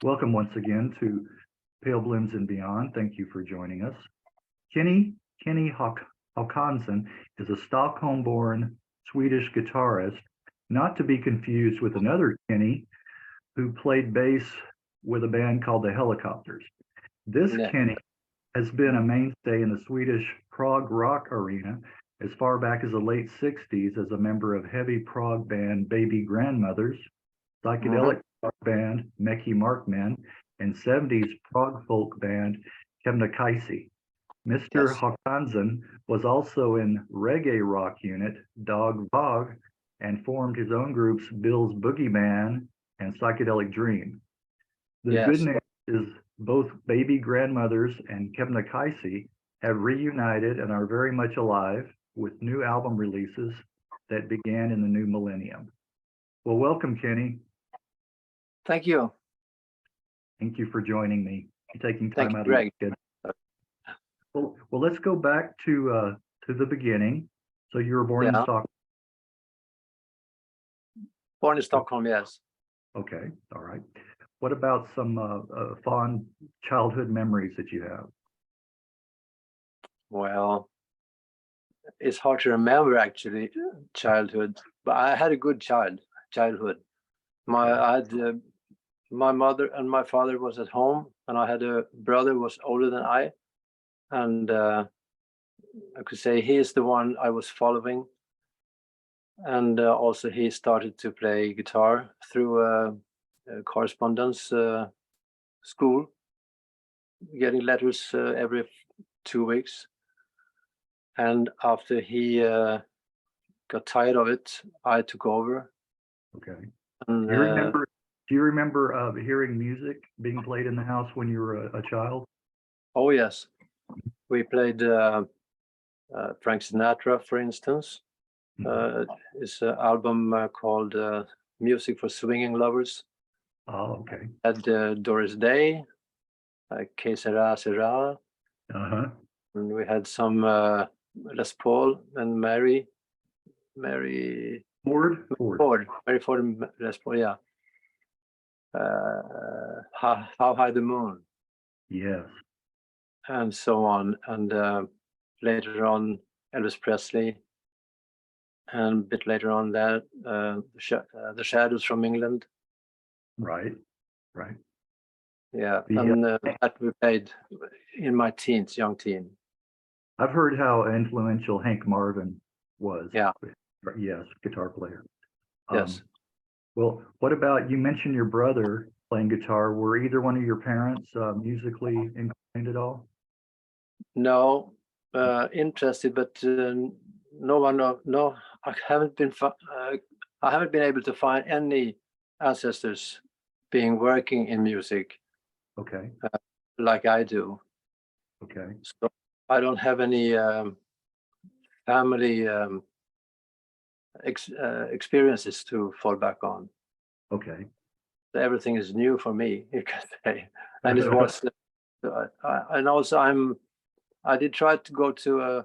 Welcome once again to Pale Blooms and Beyond. Thank you for joining us. Kenny Hakansson is a Stockholm-born Swedish guitarist, not to be confused with another Kenny who played bass with a band called the Hellacopters. This Yeah. Kenny has been a mainstay in the Swedish prog rock arena as far back as the late 60s as a member of heavy prog band Baby Grandmothers, psychedelic rock band Mecki Mark Men, and 70s prog folk band Kebnekajse. Mr. Yes. Hakansson was also in reggae rock unit Dag Vag and formed his own groups Bill's Boogie Band and Psychedelic Dream. The good Yes. news is both Baby Grandmothers and Kebnekajse have reunited and are very much alive with new album releases that began in the new millennium. Well, welcome, Kenny. Thank you. Thank you for joining me, taking Thank time you, out of your Greg. schedule. Well, let's go back to the beginning. So you were born in Yeah. Stockholm. Born in Stockholm, yes. Okay, all right. What about some fond childhood memories that you have? Well, it's hard to remember actually childhood, but I had a good childhood. I had my mother and my father was at home, and I had a brother who was older than I, and I could say he is the one I was following, and also he started to play guitar through a correspondence school, getting letters every 2 weeks. And after he got tired of it, I took over. Okay. And, Do you remember hearing music being played in the house when you were a child? oh yes, we played Frank Sinatra, for instance. His album called Music for Swinging Lovers. Oh, okay. Had Doris Day, Que Sera Sera. Uh-huh. And we had some Les Paul and Mary Ford. and Les Paul, yeah. How High the Moon, Yes. and so on. And later on, Elvis Presley, and a bit later on that, the Shadows from England. Right. Right. Yeah, and that we played in my teens, young teen. I've heard how influential Hank Marvin was. Yeah. Yes, guitar player. Yes. Well, what about, you mentioned your brother playing guitar. Were either one of your parents musically inclined at all? No, interested, but no one. No, I haven't been. I haven't been able to find any ancestors being working in music Okay. like I do. Okay. So I don't have any family experiences to fall back on. Okay. Everything is new for me, you can say, and it was. And also, I did try to go to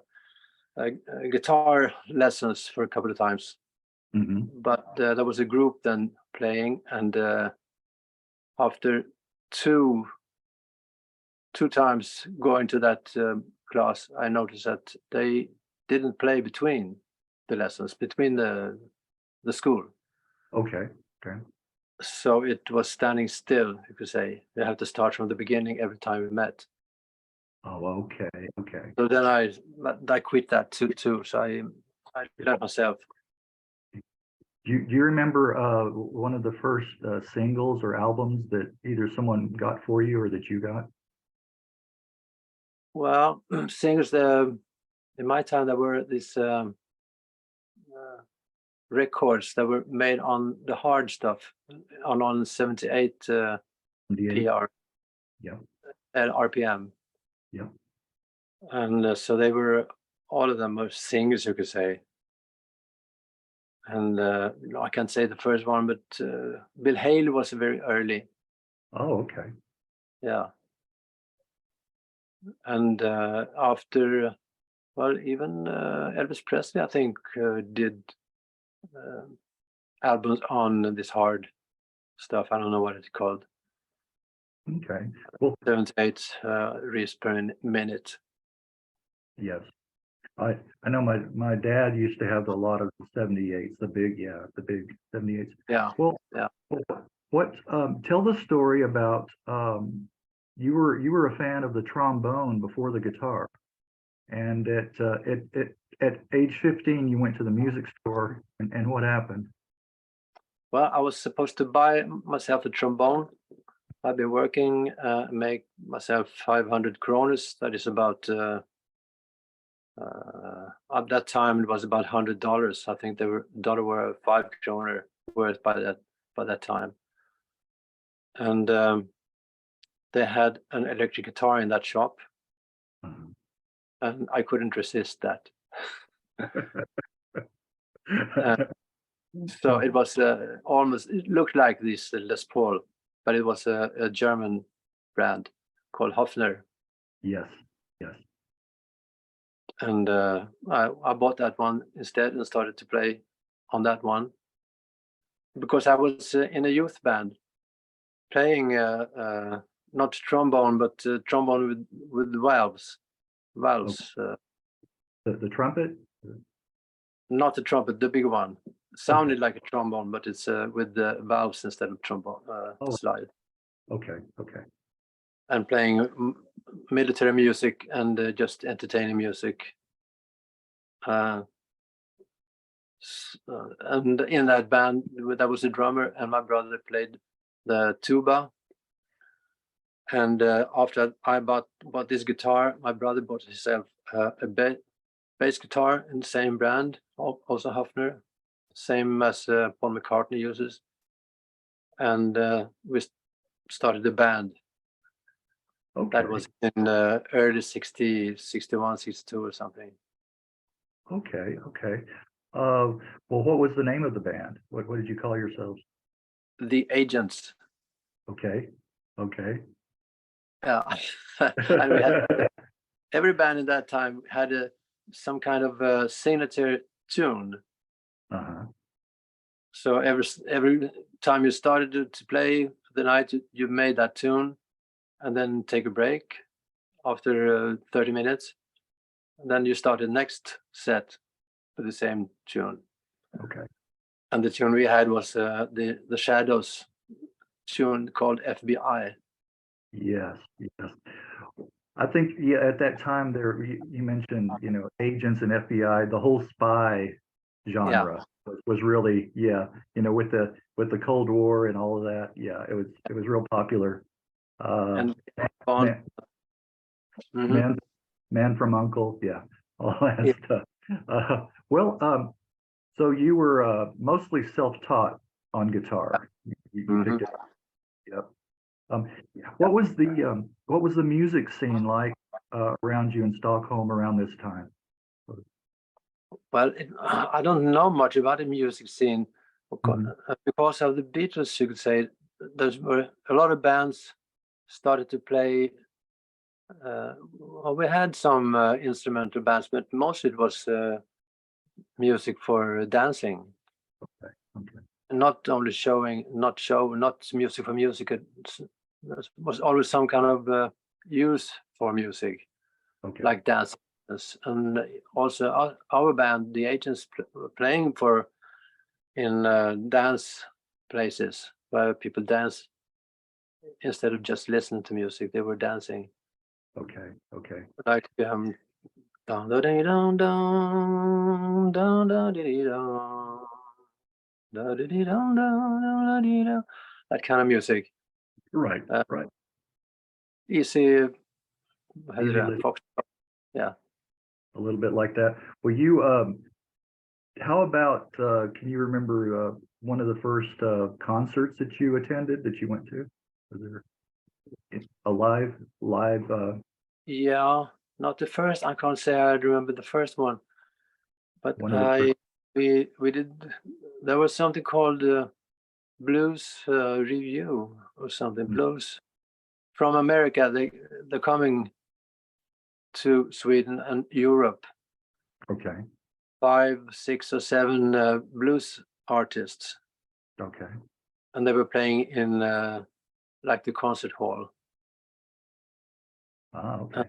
guitar lessons for a couple of times, but there was a group then playing, and after two times going to that class, I noticed that they didn't play between the lessons, between the school. Okay. Okay. So it was standing still, you could say. They have to start from the beginning every time we met. Oh, okay. Okay. So then I quit that too. So I learned myself. Do you remember one of the first singles or albums that either someone got for you or that you got? Well, singers, in my time, there were these records that were made on the hard stuff, on 78 PR, Yeah. and RPM. Yeah. And so they were, all of them were singers, you could say. And I can't say the first one, but Bill Haley was very early. Oh, okay. Yeah. And after, well, even Elvis Presley, I think, did albums on this hard stuff. I don't know what it's called. Okay. Well, 7 to 8 reels per minute. yes. I know my dad used to have a lot of 78s, the big 78s. Yeah, Well, yeah. what tell the story about you were a fan of the trombone before the guitar, and at age 15 you went to the music store, and what happened? Well, I was supposed to buy myself a trombone. I've been working, make myself 500 kroners. That is about at that time it was about $100. I think dollar were 5 kroner worth by that time. And they had an electric guitar in that shop, and I couldn't resist that. So it was almost, it looked like this Les Paul, but it was a German brand called Hofner. Yes, yes. And I bought that one instead and started to play on that one, because I was in a youth band playing not trombone, but trombone with valves. The trumpet. Not the trumpet, the big one. Sounded like a trombone, but it's with the valves instead of trombone slide. Okay. And playing military music and just entertaining music. And in that band, there was a drummer, and my brother played the tuba. And after I bought this guitar, my brother bought himself a bass guitar in the same brand, also Hofner, same as Paul McCartney uses. And we started a band. Okay. That was in early 60, 61, 62 or something. Okay. Well, what was the name of the band? What did you call yourselves? The Agents. Okay. Yeah. And we had, every band in that time had some kind of signature tune. Uh-huh. So every time you started to play the night, you made that tune, and then take a break after 30 minutes. And then you started next set with the same tune. Okay. And the tune we had was the Shadows tune called FBI. Yes. I think at that time there you mentioned, agents and FBI, the whole spy genre was really, with the Cold War and all of that. Yeah, it was real popular. And Man, mm-hmm. man from Uncle, all that stuff. So you were mostly self-taught on guitar. You picked it up. Yep. What was the music scene like around you in Stockholm around this time? Well, I don't know much about the music scene Mhm. because of the Beatles. You could say there's a lot of bands started to play. Well, we had some instrumental bands, but mostly it was music for dancing. Okay. Not only not music for music. It was always some kind of use for music, like dance. And also our band, the Agents, playing in dance places where people dance instead of just listening to music. They were dancing. Okay. Like down da dee down down down da dee down da dee down down da dee down, that kind of music. Right. Easy. Easy Fox. Yeah. a little bit like that. Well, how about, can you remember one of the first concerts that you attended, that you went to? Was there a live? Yeah, not the first. I can't say I remember the first one, but One of the we did. There was something called Blues Review or something. Blues from America. They're coming to Sweden and Europe. Okay. 5, 6, or 7 blues artists. Okay. And they were playing in like the concert hall. Ah, okay.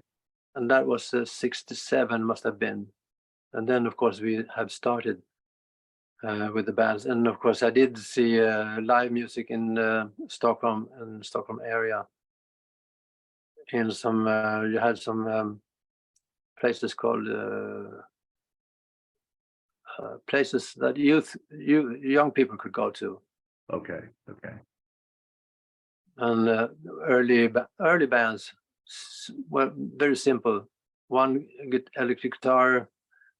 And that was 67 must have been. And then, of course, we have started with the bands. And, of course, I did see live music in Stockholm and Stockholm area. In some, you had some places called places that young people could go to. Okay. Okay. And early bands, well, very simple. One electric guitar,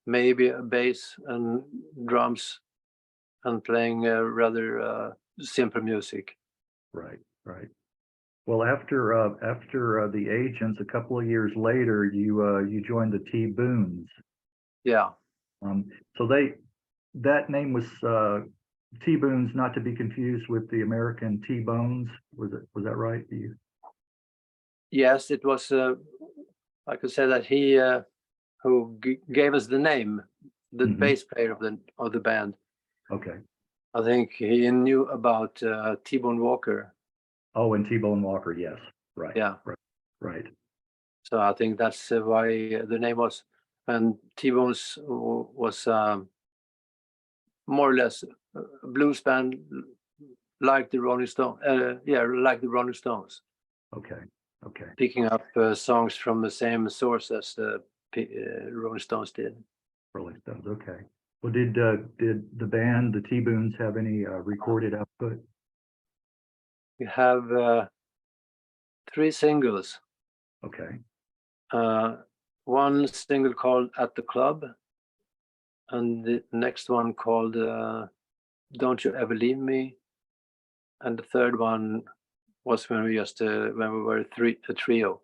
maybe a bass and drums, and playing rather simple music. Right. Right. Well, after the Agents, a couple of years later, you joined the T-Boons. Yeah. So that name was T-Boons, not to be confused with the American T-Bones. Was that right? Yes, it was. I could say that he who gave us the name, the bass player of the band. Okay. I think he knew about T-Bone Walker. Oh, and T-Bone Walker, yes. Right. Yeah. Right. So I think that's why the name was. And T-Bones was more or less a blues band, like the Rolling Stones. Like the Rolling Stones. Okay. Okay. Picking up songs from the same source as the Rolling Stones did. Rolling Stones. Okay. Well, did the band, the T-Boons, have any recorded output? We have 3 singles. Okay. One single called "At the Club," and the next one called "Don't You Ever Leave Me," and the third one was when we were a trio.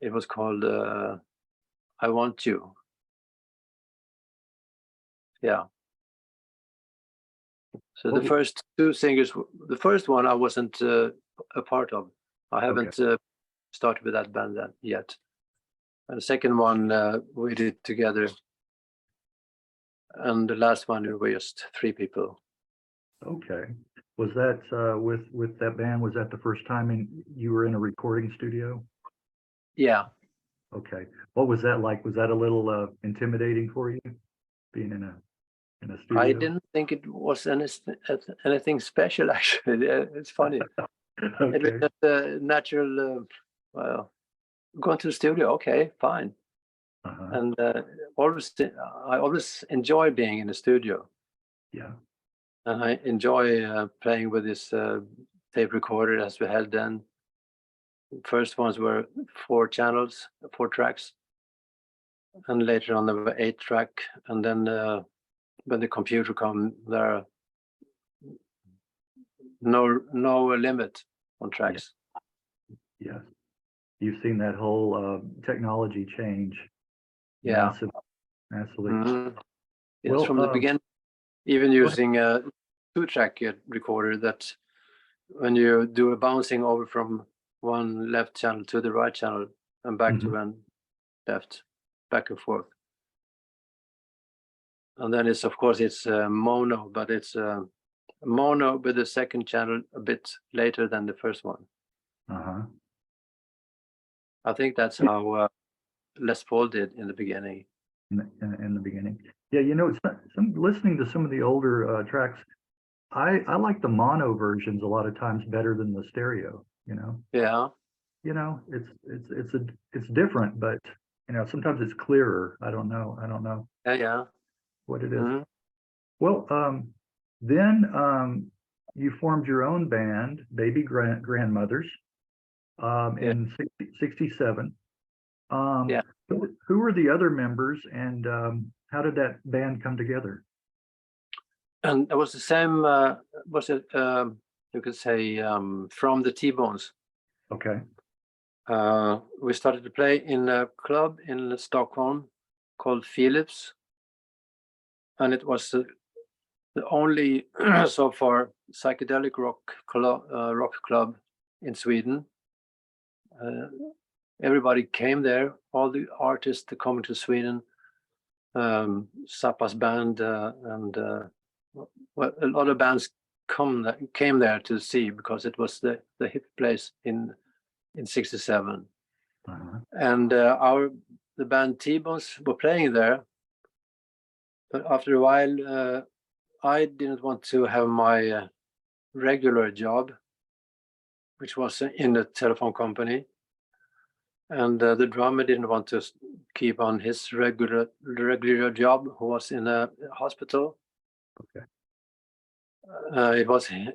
It was called "I Want You." Yeah. So the first 2 singles, the first one I wasn't a part of. I haven't started with that band yet. And the second one we did together. And the last one we were just 3 people. Okay. Was that with that band? Was that the first time you were in a recording studio? Yeah. Okay. What was that like? Was that a little intimidating for you, being in a studio? I didn't think it was anything special, actually. It's funny. Okay. It was just a natural, well, going to the studio, okay, fine. And I always enjoy being in the studio. Yeah. And I enjoy playing with this tape recorder as we had then. First ones were 4 channels, 4 tracks. And later on there were 8 track. And then when the computer come, there are no limit on tracks. Yes. You've seen that whole technology change. Yeah. Massively. Mm-hmm. Yes, Well, from the beginning, even using a 2-track recorder, that when you do a bouncing over from one left channel to the right channel and back to one left, back and forth. And then it's, of course, it's mono, but it's mono with the second channel a bit later than the first one. I think that's how Les Paul did in the beginning. In the beginning. Yeah, some listening to some of the older tracks, I like the mono versions a lot of times better than the stereo, Yeah. It's different, but sometimes it's clearer. I don't know. Yeah. What it is. Well, then you formed your own band, Baby Grandmothers, in 67. Yeah. Who were the other members, and how did that band come together? And it was the same, you could say, from the T-Bones. Okay. We started to play in a club in Stockholm called Philips. And it was the only, so far, psychedelic rock club in Sweden. Everybody came there, all the artists coming to Sweden, Zappa's band, and a lot of bands came there to see, because it was the hip place in '67, and the band T-Bones were playing there. But after a while, I didn't want to have my regular job, which was in the telephone company, and the drummer didn't want to keep on his regular job, who was in a hospital. Okay.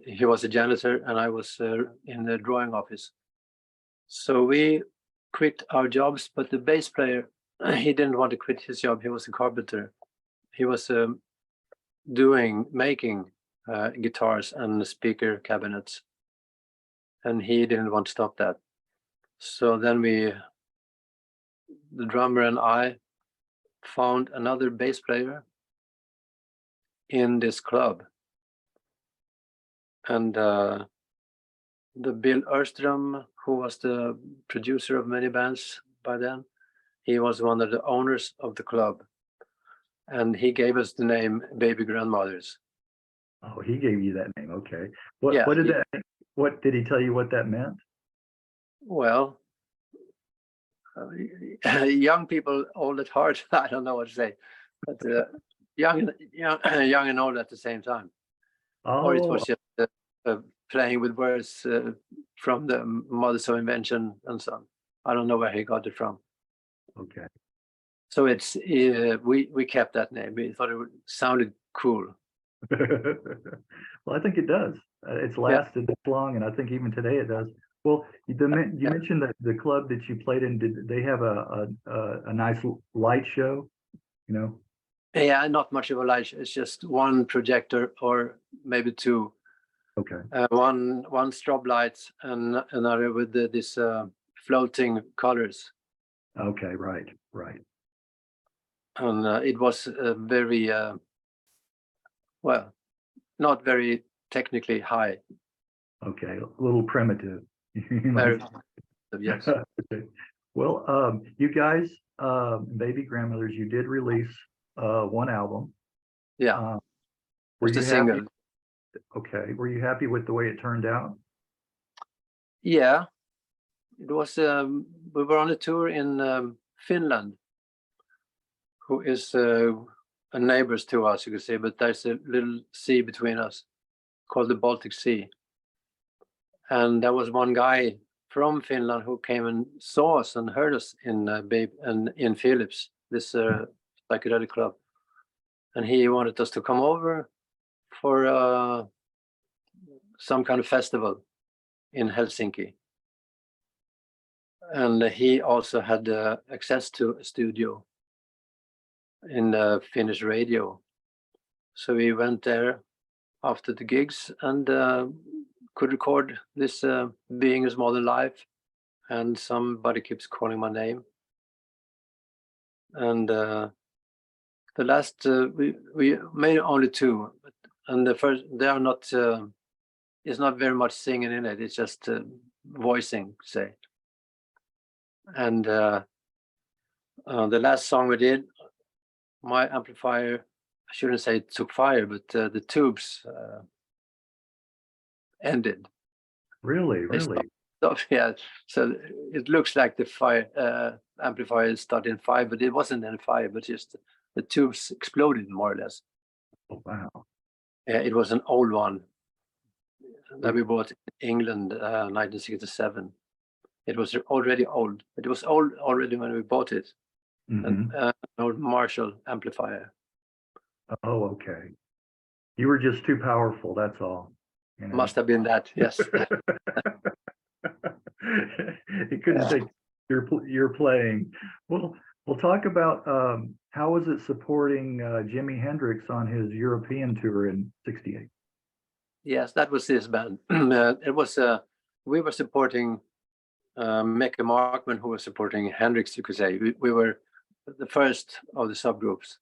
He was a janitor, and I was in the drawing office. So we quit our jobs, but the bass player, he didn't want to quit his job. He was a carpenter. He was making guitars and speaker cabinets, and he didn't want to stop that. So then the drummer and I, found another bass player in this club, and the Bill Erstrom, who was the producer of many bands by then, he was one of the owners of the club, and he gave us the name Baby Grandmothers. Oh, he gave you that name. Okay. Yeah, What did he tell you what that meant? Well, young people, old at heart. I don't know what to say, but young and old at the same time. Or it was just playing with words from the Mothers of Invention and so on. I don't know where he got it from. Okay. So it's we kept that name. We thought it sounded cool. Well, I think it does. It's lasted this long, and I think even today it does. Well, you mentioned that the club that you played in, did they have a nice light show? You know? Yeah, not much of a light show. It's just one projector or maybe two. Okay. One strobe light and another with this floating colors. Okay, right. And it was very well, not very technically high. Okay, a little primitive. Very, yes. Okay. Well, you guys, Baby Grandmothers, you did release one album. Yeah. Were Just you a happy? single. Okay. Were you happy with the way it turned out? Yeah. It was we were on a tour in Finland, who is a neighbors to us, you could say, but there's a little sea between us called the Baltic Sea. And there was one guy from Finland who came and saw us and heard us in Philips, this psychedelic club. And he wanted us to come over for some kind of festival in Helsinki. And he also had access to a studio in the Finnish radio. So we went there after the gigs and could record this Being Is More Than Life and Somebody Keeps Calling My Name. And the last, we made only two. And the first, they are not, it's not very much singing in it. It's just voicing, say. And the last song we did, my amplifier, I shouldn't say it took fire, but the tubes ended. Really? Stopped, yeah. So it looks like the fire amplifier started in fire, but it wasn't in fire, but just the tubes exploded more or less. Oh, wow. Yeah, it was an old one that we bought in England, 1967. It was already old. It was old already when we bought it. Mm-hmm. An old Marshall amplifier. Oh, okay. You were just too powerful, that's all. You know? Must have been that, yes. He couldn't take your playing. Well, we'll talk about how was it supporting Jimi Hendrix on his European tour in '68? Yes, that was his band. It was we were supporting Mecki Mark Men, who was supporting Hendrix, you could say. We were the first of the subgroups,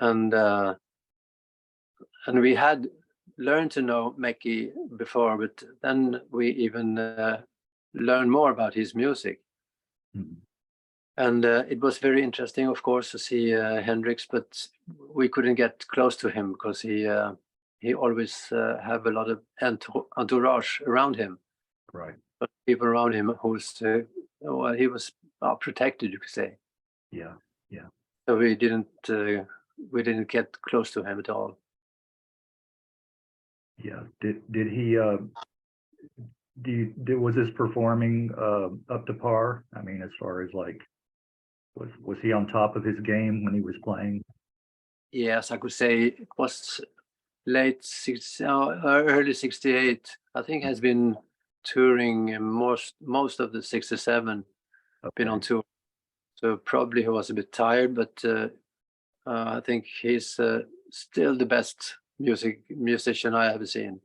and we had learned to know Mecki before, but then we even learned more about his music. Mm-hmm. And it was very interesting, of course, to see Hendrix, but we couldn't get close to him because he he always have a lot of entourage around him. Right. People around him who's well, he was protected, you could say. Yeah. Yeah. So we didn't get close to him at all. Yeah. Did he? Was his performing up to par? I mean, as far as like, was he on top of his game when he was playing? Yes, I could say it was early '68. I think has been touring most of the '67. Been on Okay. tour, so probably he was a bit tired, but I think he's still the best musician I ever seen.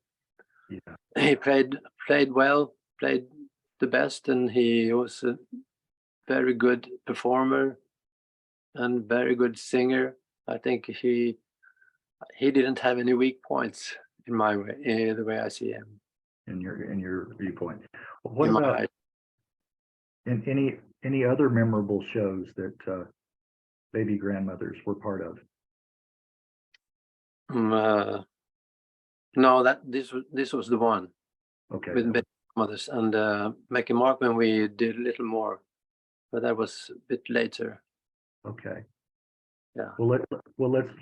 Yeah. He played well, played the best, and he was a very good performer and very good singer. I think he didn't have any weak points in my way, the way I see him. In your viewpoint. What In my about eyes. any other memorable shows that Baby Grandmothers were part of? No, this was the one Okay. with Baby Grandmothers and Mecki Mark Men. We did a little more, but that was a bit later. Okay. Yeah. Well,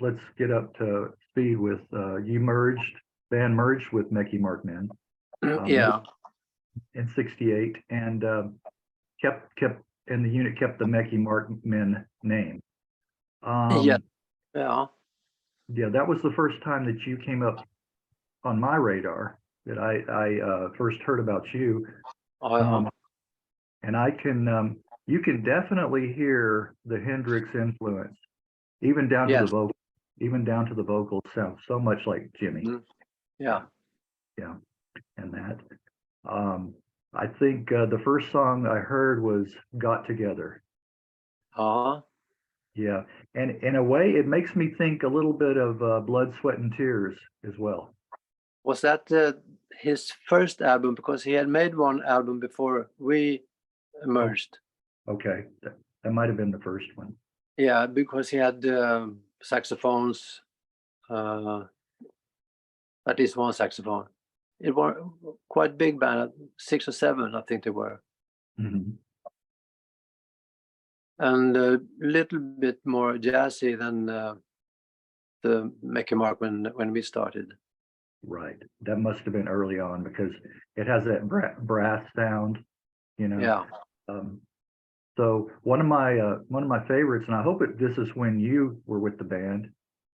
let's get up to speed with band merged with Mecki Mark Men Yeah. in '68, and and the unit kept the Mecki Mark Men name. Yeah. Yeah. Yeah, that was the first time that you came up on my radar, that I first heard about you. And you can definitely hear the Hendrix influence, even down to the Yes. vocal, even down to the vocals sound so much like Jimmy. Yeah. Yeah, and that. I think the first song I heard was "Got Together." Yeah, and in a way, it makes me think a little bit of Blood, Sweat, and Tears as well. Was that his first album? Because he had made one album before we merged. Okay, that might have been the first one. Yeah, because he had saxophones, at least one saxophone. It was quite big band, 6 or 7, I think they were. Mm-hmm. And a little bit more jazzy than the Mecki Mark when we started. Right, that must have been early on because it has that brass sound, you know. Yeah. So one of my favorites, and I hope this is when you were with the band,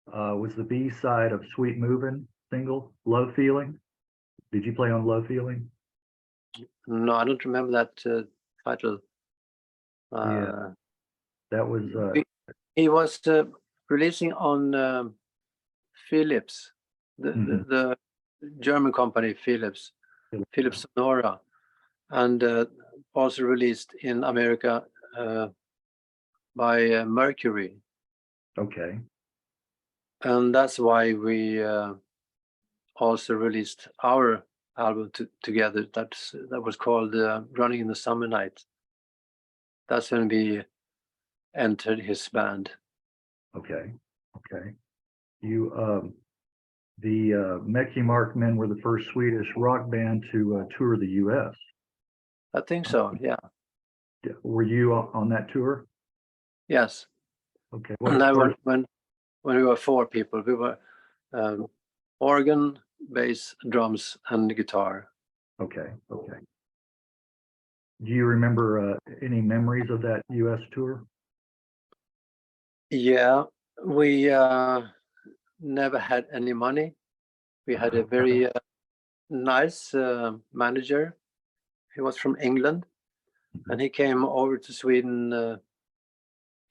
was the B side of "Sweet Movin' single, "Love Feeling." Did you play on "Love Feeling"? No, I don't remember that title. Yeah, that was. He was releasing on Philips, the German company Philips Sonora, and also released in America by Mercury. Okay. And that's why we also released our album together. That was called "Running in the Summer Night." That's when we entered his band. Okay. The Mecki Mark Men were the first Swedish rock band to tour the U.S. I think so. Yeah. Were you on that tour? Yes. Okay. When we were 4 people, we were organ, bass, drums, and guitar. Okay. Do you remember any memories of that U.S. tour? Yeah, we never had any money. We had a very nice manager. He was from England, and he came over to Sweden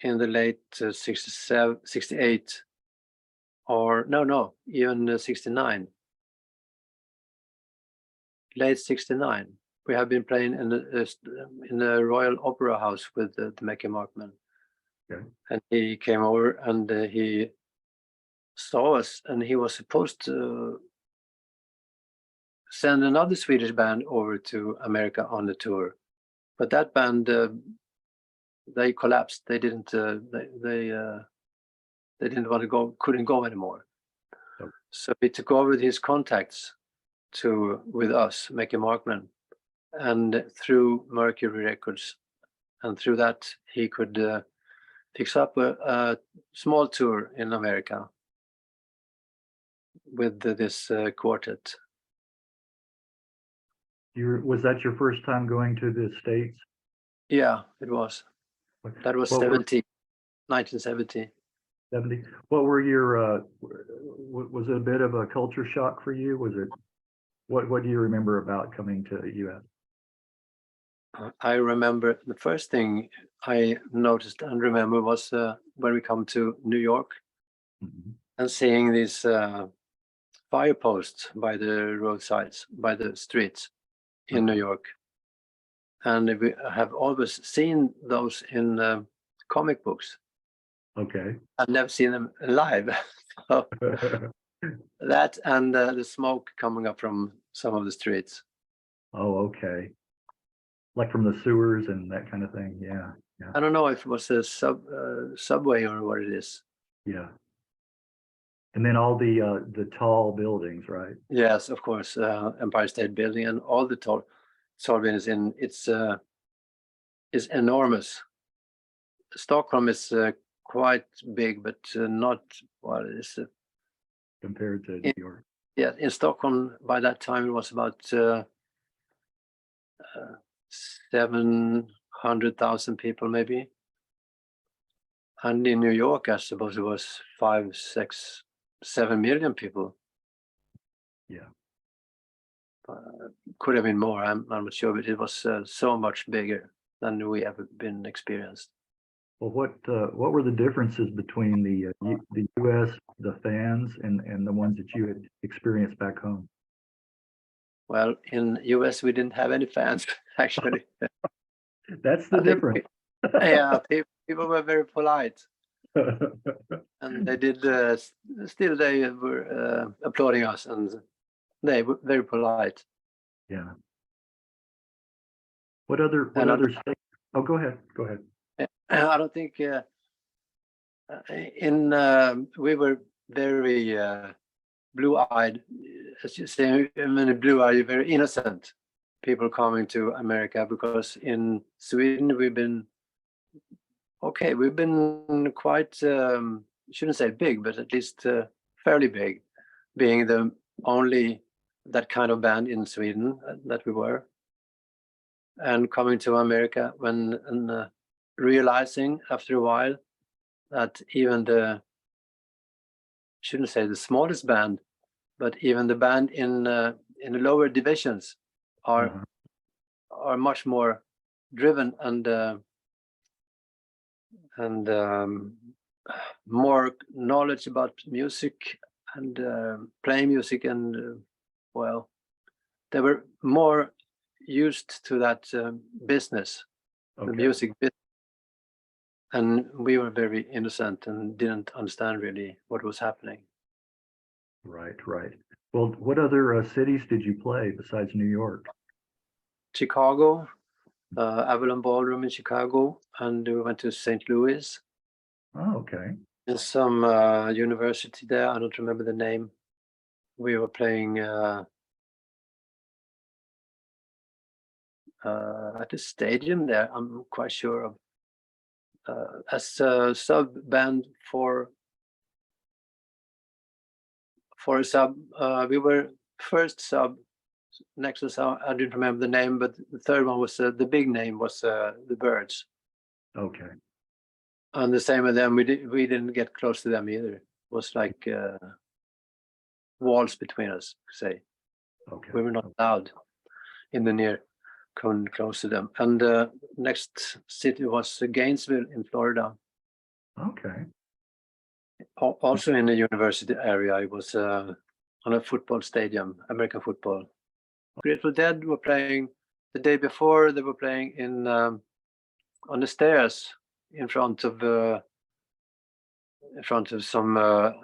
in the late 68, or no, even 69. Late 69. We have been playing in the Royal Opera House with the Mecki Mark Men. Okay. And he came over and he saw us, and he was supposed to send another Swedish band over to America on the tour, but that band they collapsed. They didn't. They didn't want to go. Couldn't go anymore. So he took over his contacts with us, Mecki Mark Men, and through Mercury Records, and through that he could fix up a small tour in America with this quartet. Was that your first time going to the States? Yeah, it was. That was 1970. 70. What were your, was it a bit of a culture shock for you? Was it, what do you remember about coming to the US? I remember the first thing I noticed and remember was when we come to New York and seeing these fire posts by the roadsides, by the streets in New York. And we have always seen those in comic books. Okay. I've never seen them live. So that and the smoke coming up from some of the streets. Oh, okay. Like from the sewers and that kind of thing. Yeah. Yeah. I don't know if it was a subway or what it is. Yeah. And then all the tall buildings, right? Yes, of course. Empire State Building and all the tall buildings is enormous. Stockholm is quite big, but not what it is. Compared to New York. Yeah, in Stockholm by that time it was about 700,000 people maybe, and in New York I suppose it was 5, 6, 7 million people. Yeah. Could have been more. I'm not sure, but it was so much bigger than we ever been experienced. Well, what were the differences between the U.S., the fans, and the ones that you had experienced back home? Well, in U.S. we didn't have any fans actually. That's the difference. Yeah, people were very polite, and they did. Still, they were applauding us, and they were very polite. Yeah. What other states? Oh, go ahead. Go ahead. I don't think we were very blue-eyed, as you say, blue-eyed, very innocent people coming to America, because in Sweden we've been quite, shouldn't say big, but at least fairly big, being the only that kind of band in Sweden that we were. And coming to America and realizing after a while that even shouldn't say the smallest band, but even the band in the lower divisions are much more driven and more knowledge about music and playing music, and well, they were more used to that business, the music business. And we were very innocent and didn't understand really what was happening. Right, right. Well, what other cities did you play besides New York? Chicago, Avalon Ballroom in Chicago, and we went to St. Louis. Oh, okay. In some university there, I don't remember the name. We were playing at the stadium there, I'm quite sure of. As a sub band for a sub, we were first sub next to some, I didn't remember the name, but the third one was the big name was the Birds. Okay. And the same with them, we didn't get close to them either. It was like walls between us, say. Okay. We were not allowed in the near, come close to them. And next city was Gainesville in Florida. Okay. Also in the university area. I was on a football stadium, American football. Grateful Dead were playing the day before. They were playing in on the stairs in front of some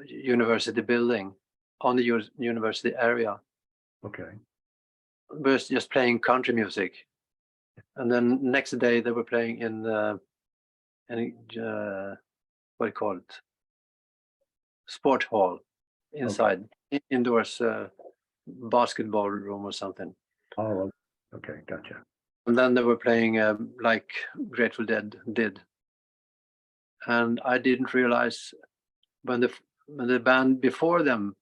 university building on the university area. Okay. We were just playing country music, and then next day they were playing in what do you call it? Sport hall inside, indoors, basketball room or something. Oh, okay, gotcha. And then they were playing like Grateful Dead did. And I didn't realize when the band before them,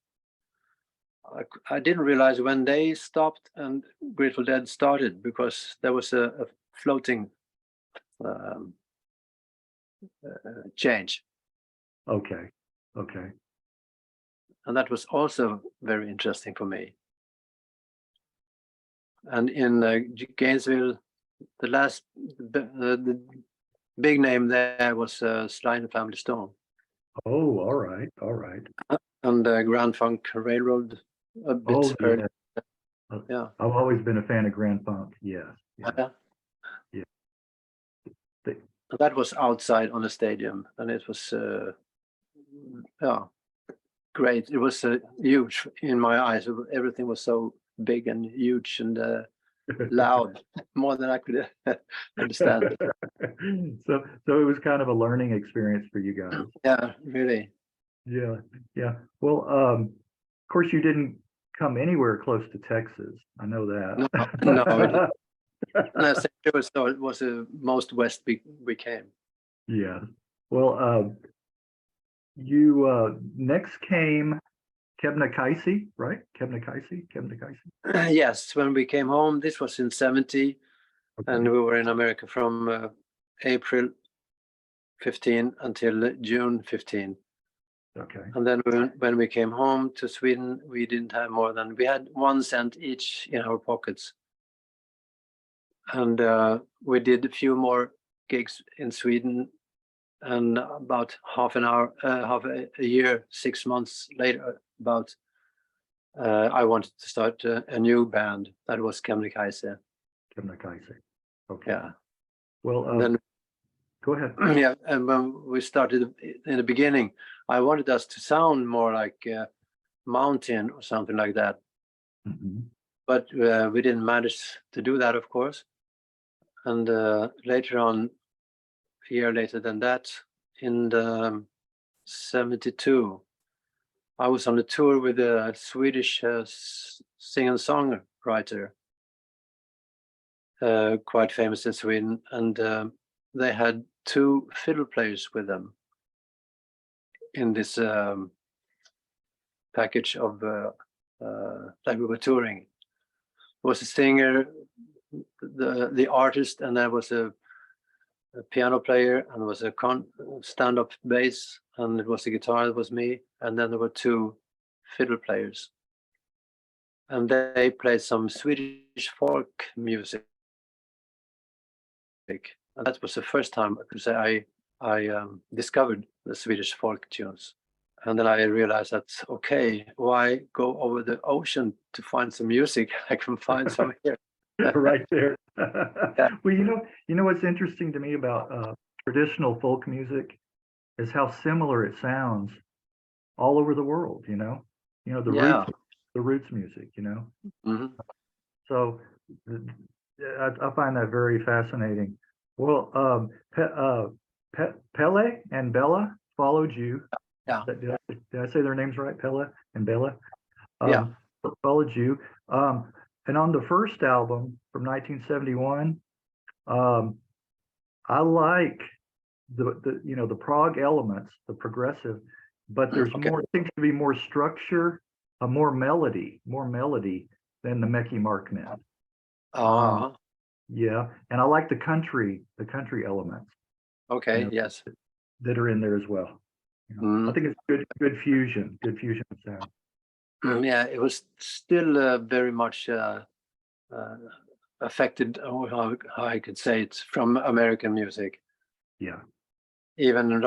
I didn't realize when they stopped and Grateful Dead started, because there was a floating change. Okay. And that was also very interesting for me. And in Gainesville, the big name there was Sly and the Family Stone. Oh, all right. And Grand Funk Railroad a bit early. Yeah. I've always been a fan of Grand Funk. Yes. Yeah. That was outside on the stadium, and it was great. It was huge in my eyes. Everything was so big and huge and loud, more than I could understand. So it was kind of a learning experience for you guys. Yeah, really. Yeah. Well, of course, you didn't come anywhere close to Texas. I know that. No. And I think it was the most west we came. Yeah. Well, you next came Kebnekajse, right? Kebnekajse. Yes, when we came home, this was in 70, and we were in America from April 15 until June 15. Okay. And then when we came home to Sweden, we didn't have more than, we had 1 cent each in our pockets. And we did a few more gigs in Sweden, and about half a year, 6 months later, I wanted to start a new band. That was Kebnekajse. Okay. Yeah. Well, then go ahead. Yeah, and when we started in the beginning, I wanted us to sound more like Mountain or something like that. Mm-hmm. But we didn't manage to do that, of course. And later on, a year later than that, in the 72, I was on a tour with a Swedish singer-songwriter, quite famous in Sweden, and they had 2 fiddle players with them in this package of that we were touring. There was a singer, the artist, and there was a piano player, and there was a stand-up bass, and it was a guitar. That was me, and then there were 2 fiddle players, and they played some Swedish folk music. And that was the first time I could say I discovered the Swedish folk tunes. And then I realized that, okay, why go over the ocean to find some music? I can find some here. Right there. Yeah. Well, you know what's interesting to me about traditional folk music is how similar it sounds all over the world. The roots music. Mm-hmm. So I find that very fascinating. Well, Pele and Bella followed you. Yeah. Did I say their names right? Pele and Bella. Yeah. Followed you. And on the first album from 1971, I like the prog elements, the progressive, but there's seems to be more structure, more melody than the Mecki Mark Men. Yeah, and I like the country elements. Okay. Yes. That are in there as well. I think it's good fusion of sound. Yeah, it was still very much affected, or how I could say it, from American music. Yeah. Even this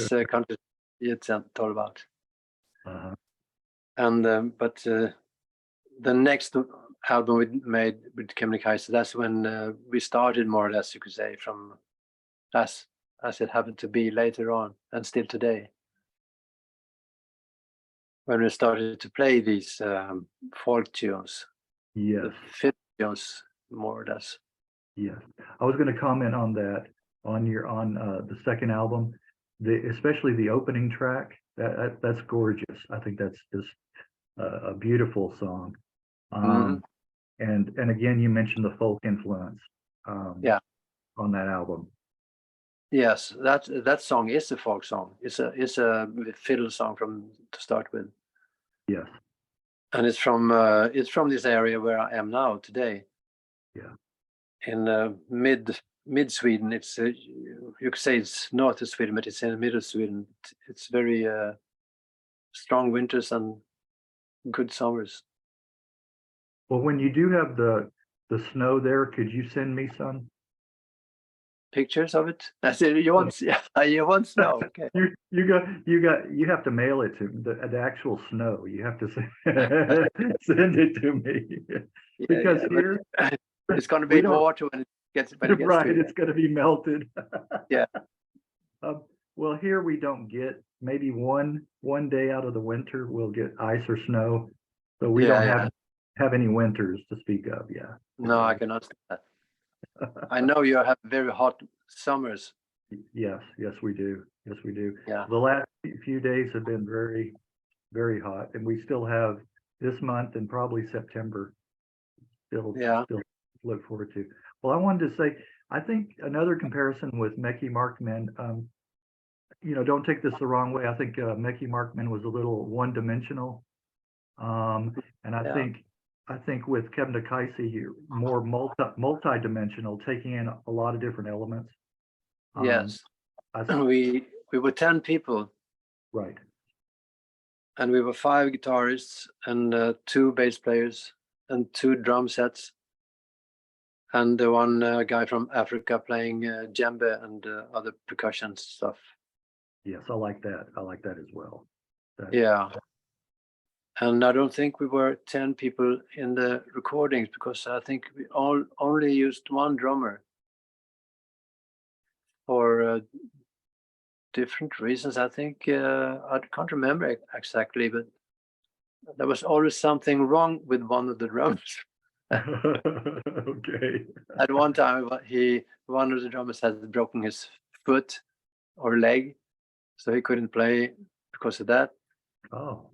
country it's all about. Uh-huh. And but the next album we made with Kebnekajse, that's when we started, more or less, you could say, from as it happened to be later on, and still today, when we started to play these folk tunes, the fiddle tunes, more or less. Yes, I was going to comment on that on the second album. especially the opening track, that's gorgeous. I think that's just a beautiful song. And again, you mentioned the folk influence Yeah. on that album. Yes, that song is a folk song. It's a fiddle song to start with. Yes. And it's from this area where I am now today. Yeah. In mid Sweden. It's you could say it's north of Sweden, but it's in the middle of Sweden. It's very strong winters and good summers. Well, when you do have the snow there, could you send me some pictures of it? I said, you want snow? Okay. You have to mail it to me, the actual snow. You have to send it to me because here it's going to be water when it gets right. It's going to be melted. Yeah. Well, here we don't get maybe one day out of the winter we'll get ice or snow, so we don't have any winters to speak of. Yeah. No, I cannot say that. I know you have very hot summers. Yes, we do. Yes, we do. Yeah. The last few days have been very, very hot, and we still have this month and probably September still look forward to. Well, I wanted to say, I think another comparison with Mecki Mark Men, don't take this the wrong way. I think Mecki Mark Men was a little one-dimensional, and I think with Kebnekajse, you're more multi-dimensional, taking in a lot of different elements. Yes, we were 10 people. Right. And we were 5 guitarists and 2 bass players and 2 drum sets. And one guy from Africa playing djembe and other percussion stuff. Yes, I like that. I like that as well. Yeah. And I don't think we were 10 people in the recordings because I think we only used one drummer for different reasons. I think I can't remember exactly, but there was always something wrong with one of the drums. Okay. At one time, one of the drummers had broken his foot or leg, so he couldn't play because of that. Oh.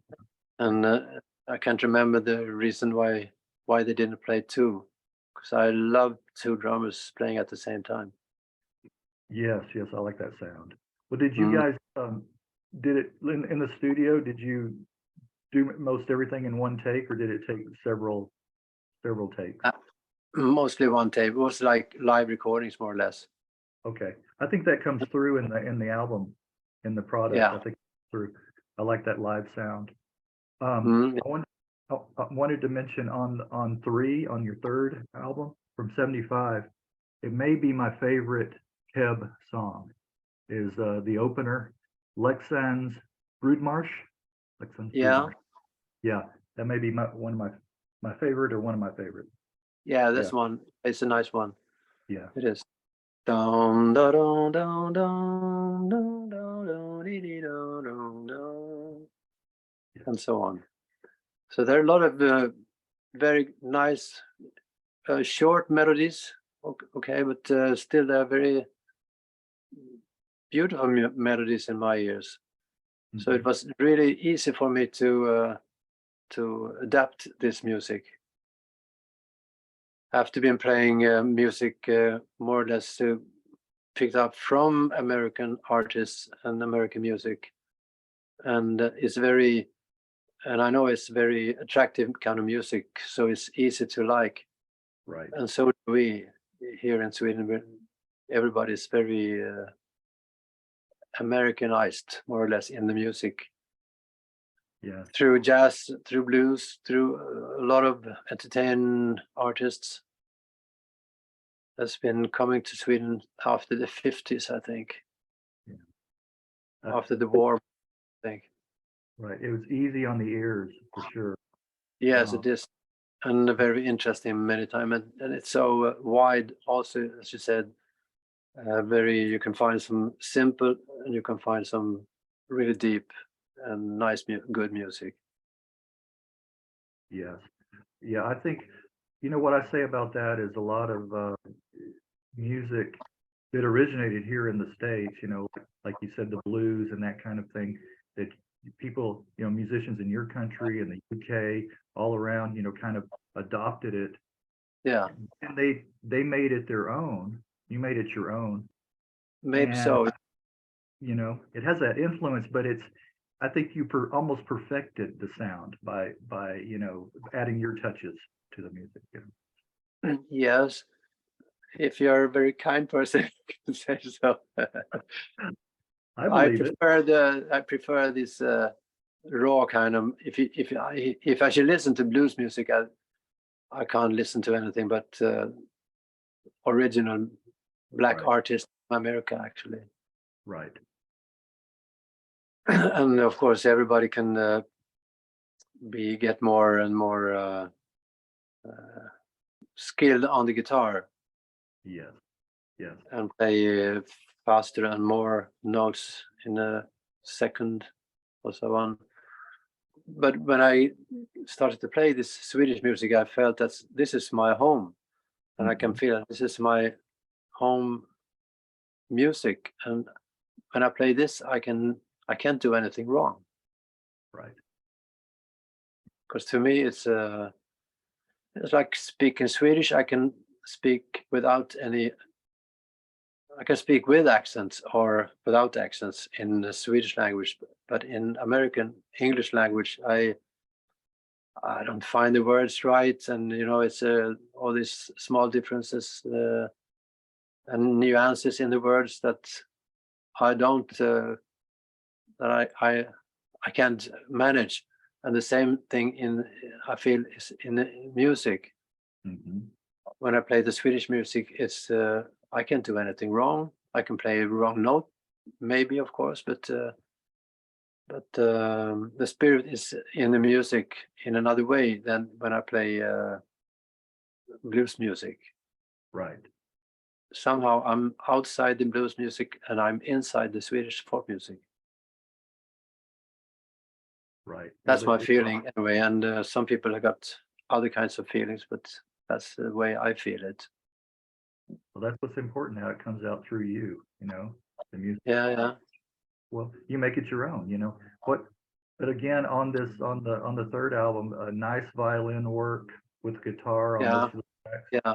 And I can't remember the reason why they didn't play 2, because I love 2 drummers playing at the same time. Yes, I like that sound. Well, did you guys did it in the studio? Did you do most everything in one take, or did it take several takes? Mostly one take. It was like live recordings, more or less. Okay, I think that comes through in the album, in the product. Yeah. I think through. I like that live sound. I wanted to mention on 3, on your third album from '75, it may be my favorite Keb song. Is the opener, Leksands Broodmarsh? Yeah. Yeah, that may be one of my favorite or one of my favorites. Yeah, this one. It's a nice one. Yeah. It is. Dum, da, dum, dum, dum, dum, dum, dum, dee, dee, dum, dum, dum. And so on. So there are a lot of very nice short melodies, okay, but still they're very beautiful melodies in my ears. Mm-hmm. So it was really easy for me to adapt this music. After been playing music more or less picked up from American artists and American music, and and I know it's very attractive kind of music, so it's easy to like. Right. And so do we here in Sweden. Everybody's very Americanized, more or less, in the music. Yeah. Through jazz, through blues, through a lot of entertainment artists that's been coming to Sweden after the 50s, I think. Yeah. After the war, I think. Right. It was easy on the ears, for sure. Yes, it is. And very interesting many times. And it's so wide also, as you said, you can find some simple and you can find some really deep and nice, good music. Yes. Yeah, I think, what I say about that is a lot of music that originated here in the States, you know, like you said, the blues and that kind of thing, that people, you know, musicians in your country and the UK, all around, you know, kind of adopted it, Yeah, and they made it their own. You made it your own, maybe and so. you know, it has that influence, but it's, I think you almost perfected the sound by you know, adding your touches to the music. You know? Yes, if you're a very kind person, you can say so. I believe it. I prefer this raw kind of. If I should listen to blues music, I can't listen to anything but original black Right, artists from America, actually. right, And of course, everybody can get more and more skilled on the guitar yes, yes, and play faster and more notes in a second or so on. But when I started to play this Swedish music, I felt that this is my home, and I can Mhm. feel this is my home music. And when I play this, I can't do anything wrong, Right, because to me it's like speaking Swedish. I can speak without any. I can speak with accents or without accents in the Swedish language, but in American English language, I don't find the words right, and you know, it's all these small differences and nuances in the words that I don't that I can't manage. And the same thing I feel is in the music. hmm, When I play the Swedish music, it's I can't do anything wrong. I can play a wrong note, maybe, of course, but the spirit is in the music in another way than when I play blues music. right, Somehow I'm outside the blues music and I'm inside the Swedish folk music. right. Yeah, That's my feeling anyway. And some people have got other kinds of feelings, but that's the way I feel it. well, that's what's important. How it comes out through you. You know, the music. Yeah, yeah, Well, you make it your own. You know what? But again, on this, on the third album, a nice violin work with guitar on most yeah, of the tracks. yeah.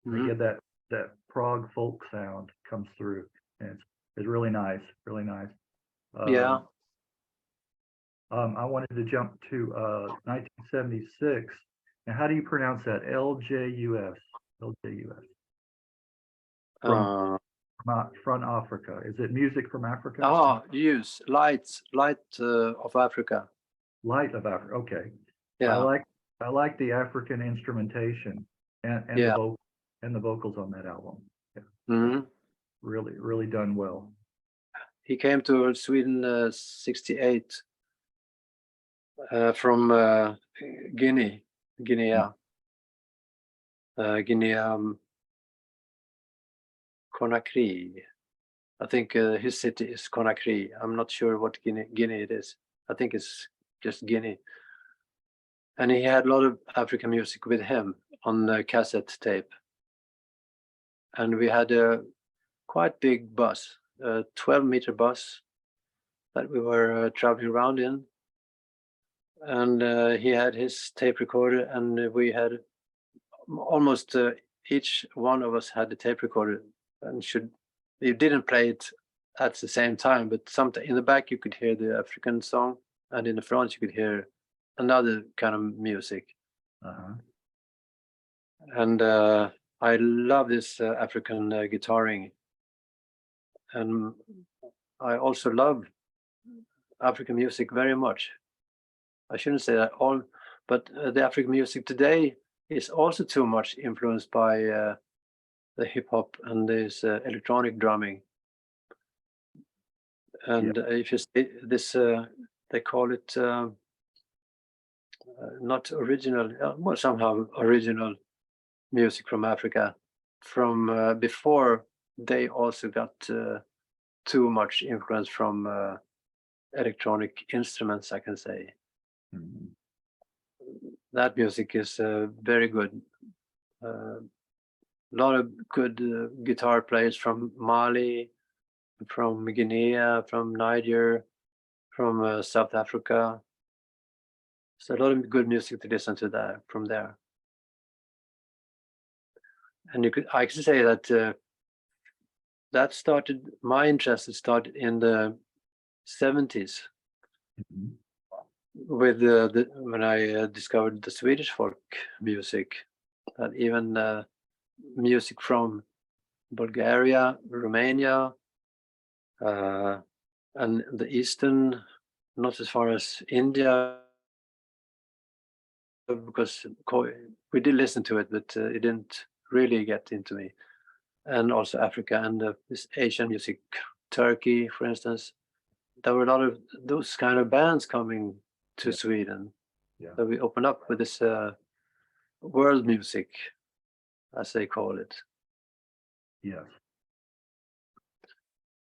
They Mhm. get that prog folk sound comes through, and it's really nice, really nice. Yeah. Um, I wanted to jump to 1976. Now, how do you pronounce that? LJUS. LJUS. From Uh, from Africa. Is it music from Africa? use light of Africa. Light of Africa. Okay. I Yeah, like I like the African instrumentation and yeah. the vocals on that album. Yeah, Mhm. really, really done well. He came to Sweden 68 from Guinea, Guinea, Mm, Guinea Conakry. I think his city is Conakry. I'm not sure what Guinea it is. I think it's just Guinea. And he had a lot of African music with him on the cassette tape. And we had a quite big bus, a 12-meter bus that we were traveling around in. And he had his tape recorder, and we had almost each one of us had a tape recorder, and you didn't play it at the same time, but sometimes in the back you could hear the African song, and in the front you could hear another kind of music. uh-huh. And I love this African guitaring, and I also love African music very much. I shouldn't say that all, but the African music today is also too much influenced by the hip hop and this electronic drumming. Yeah. And if you see this, they call it not original, well, somehow original music from Africa from before they also got too much influence from electronic instruments, I can say. Mhm. That music is very good. A lot of good guitar players from Mali, from Guinea, from Niger, from South Africa. So a lot of good music to listen to there from there. And I could say that that started, my interest started in the 70s Mhm. with when I discovered the Swedish folk music, and even music from Bulgaria, Romania, and the Eastern, not as far as India, because we did listen to it, but it didn't really get into me. And also Africa and this Asian music, Turkey, for instance. There were a lot of those kind of bands coming to Sweden. Yeah. So we opened up with this world music, as they call it. Yes.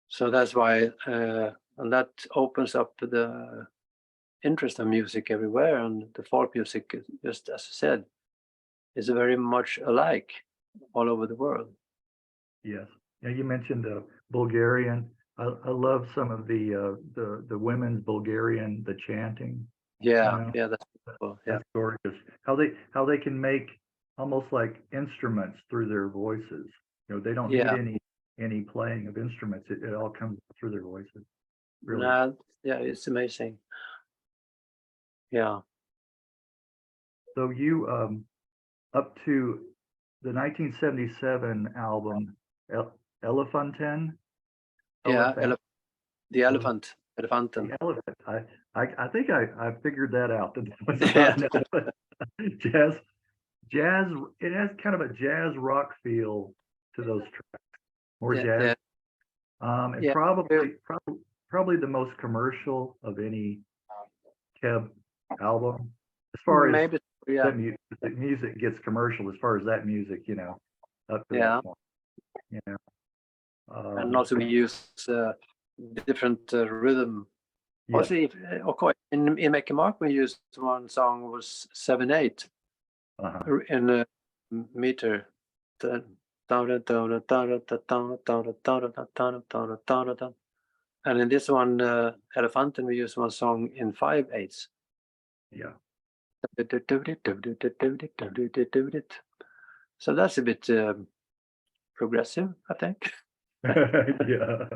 So that's why, and that opens up the interest in music everywhere. And the folk music, just as I said, is very much alike all over the world. Yes. Yeah, you mentioned Bulgarian. I love some of the women's Bulgarian, the chanting. Yeah, yeah, that's cool. Yeah, That's gorgeous. How they can make almost like instruments through their voices. They don't need any playing of instruments. It all comes through their voices. Really. Yeah, it's amazing. Yeah. So you up to the 1977 album Elefanten? Yeah, Elephant? the elephant, Elefanten. The elephant. I think I figured that out. That was Yeah. not an elephant. Jazz. It has kind of a jazz rock feel to those tracks. More jazz. And Yeah. probably the most commercial of any Keb album. As far as Maybe, yeah. the music gets commercial, as far as that music, up to that point. And also we use different rhythm. Yeah. Also, of course, in Mecki Mark we used one song was 7/8 in a meter. And in this one, Elefanten, we use one song in 5/8. Yeah. So that's a bit progressive, I think. Yeah.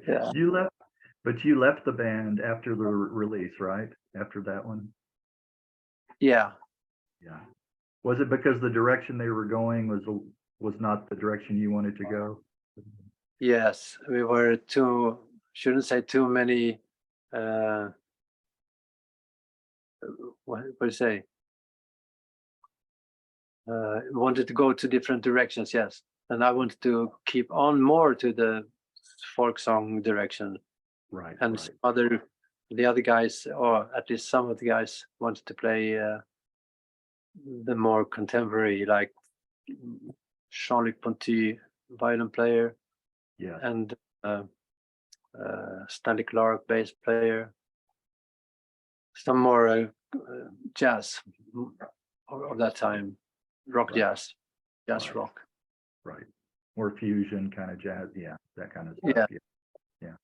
Yeah. You left the band after the release, right? After that one? Yeah. Yeah. Was it because the direction they were going was not the direction you wanted to go? Yes, we were shouldn't say too many, what do you say? Wanted to go to different directions, yes. And I wanted to keep on more to the folk song direction. Right. And right. the other guys, or at least some of the guys, wanted to play the more contemporary, like Jean-Luc Ponty, violin player, Yeah. and Stanley Clarke, bass player. Some more jazz of that time, rock jazz rock. Right. More fusion kind of jazz, that kind of stuff. Yeah.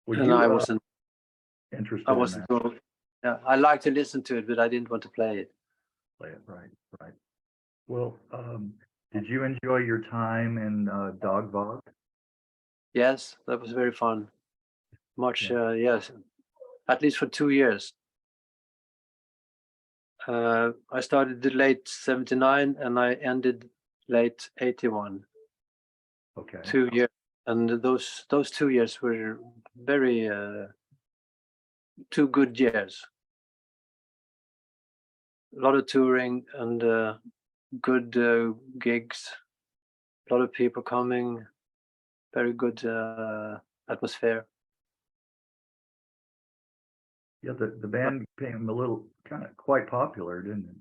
Well, and I wasn't interested. I wasn't in that. Yeah, I like to listen to it, but I didn't want to play it. Right. Well, did you enjoy your time in Dag Vag? Yes, that was very fun. Much, yes, at least for 2 years. I started late 79 and I ended late 81. Okay. 2 years, and those 2 years were very 2 good years. A lot of touring and good gigs. A lot of people coming. Very good atmosphere. Yeah, the band became a little quite popular, didn't it?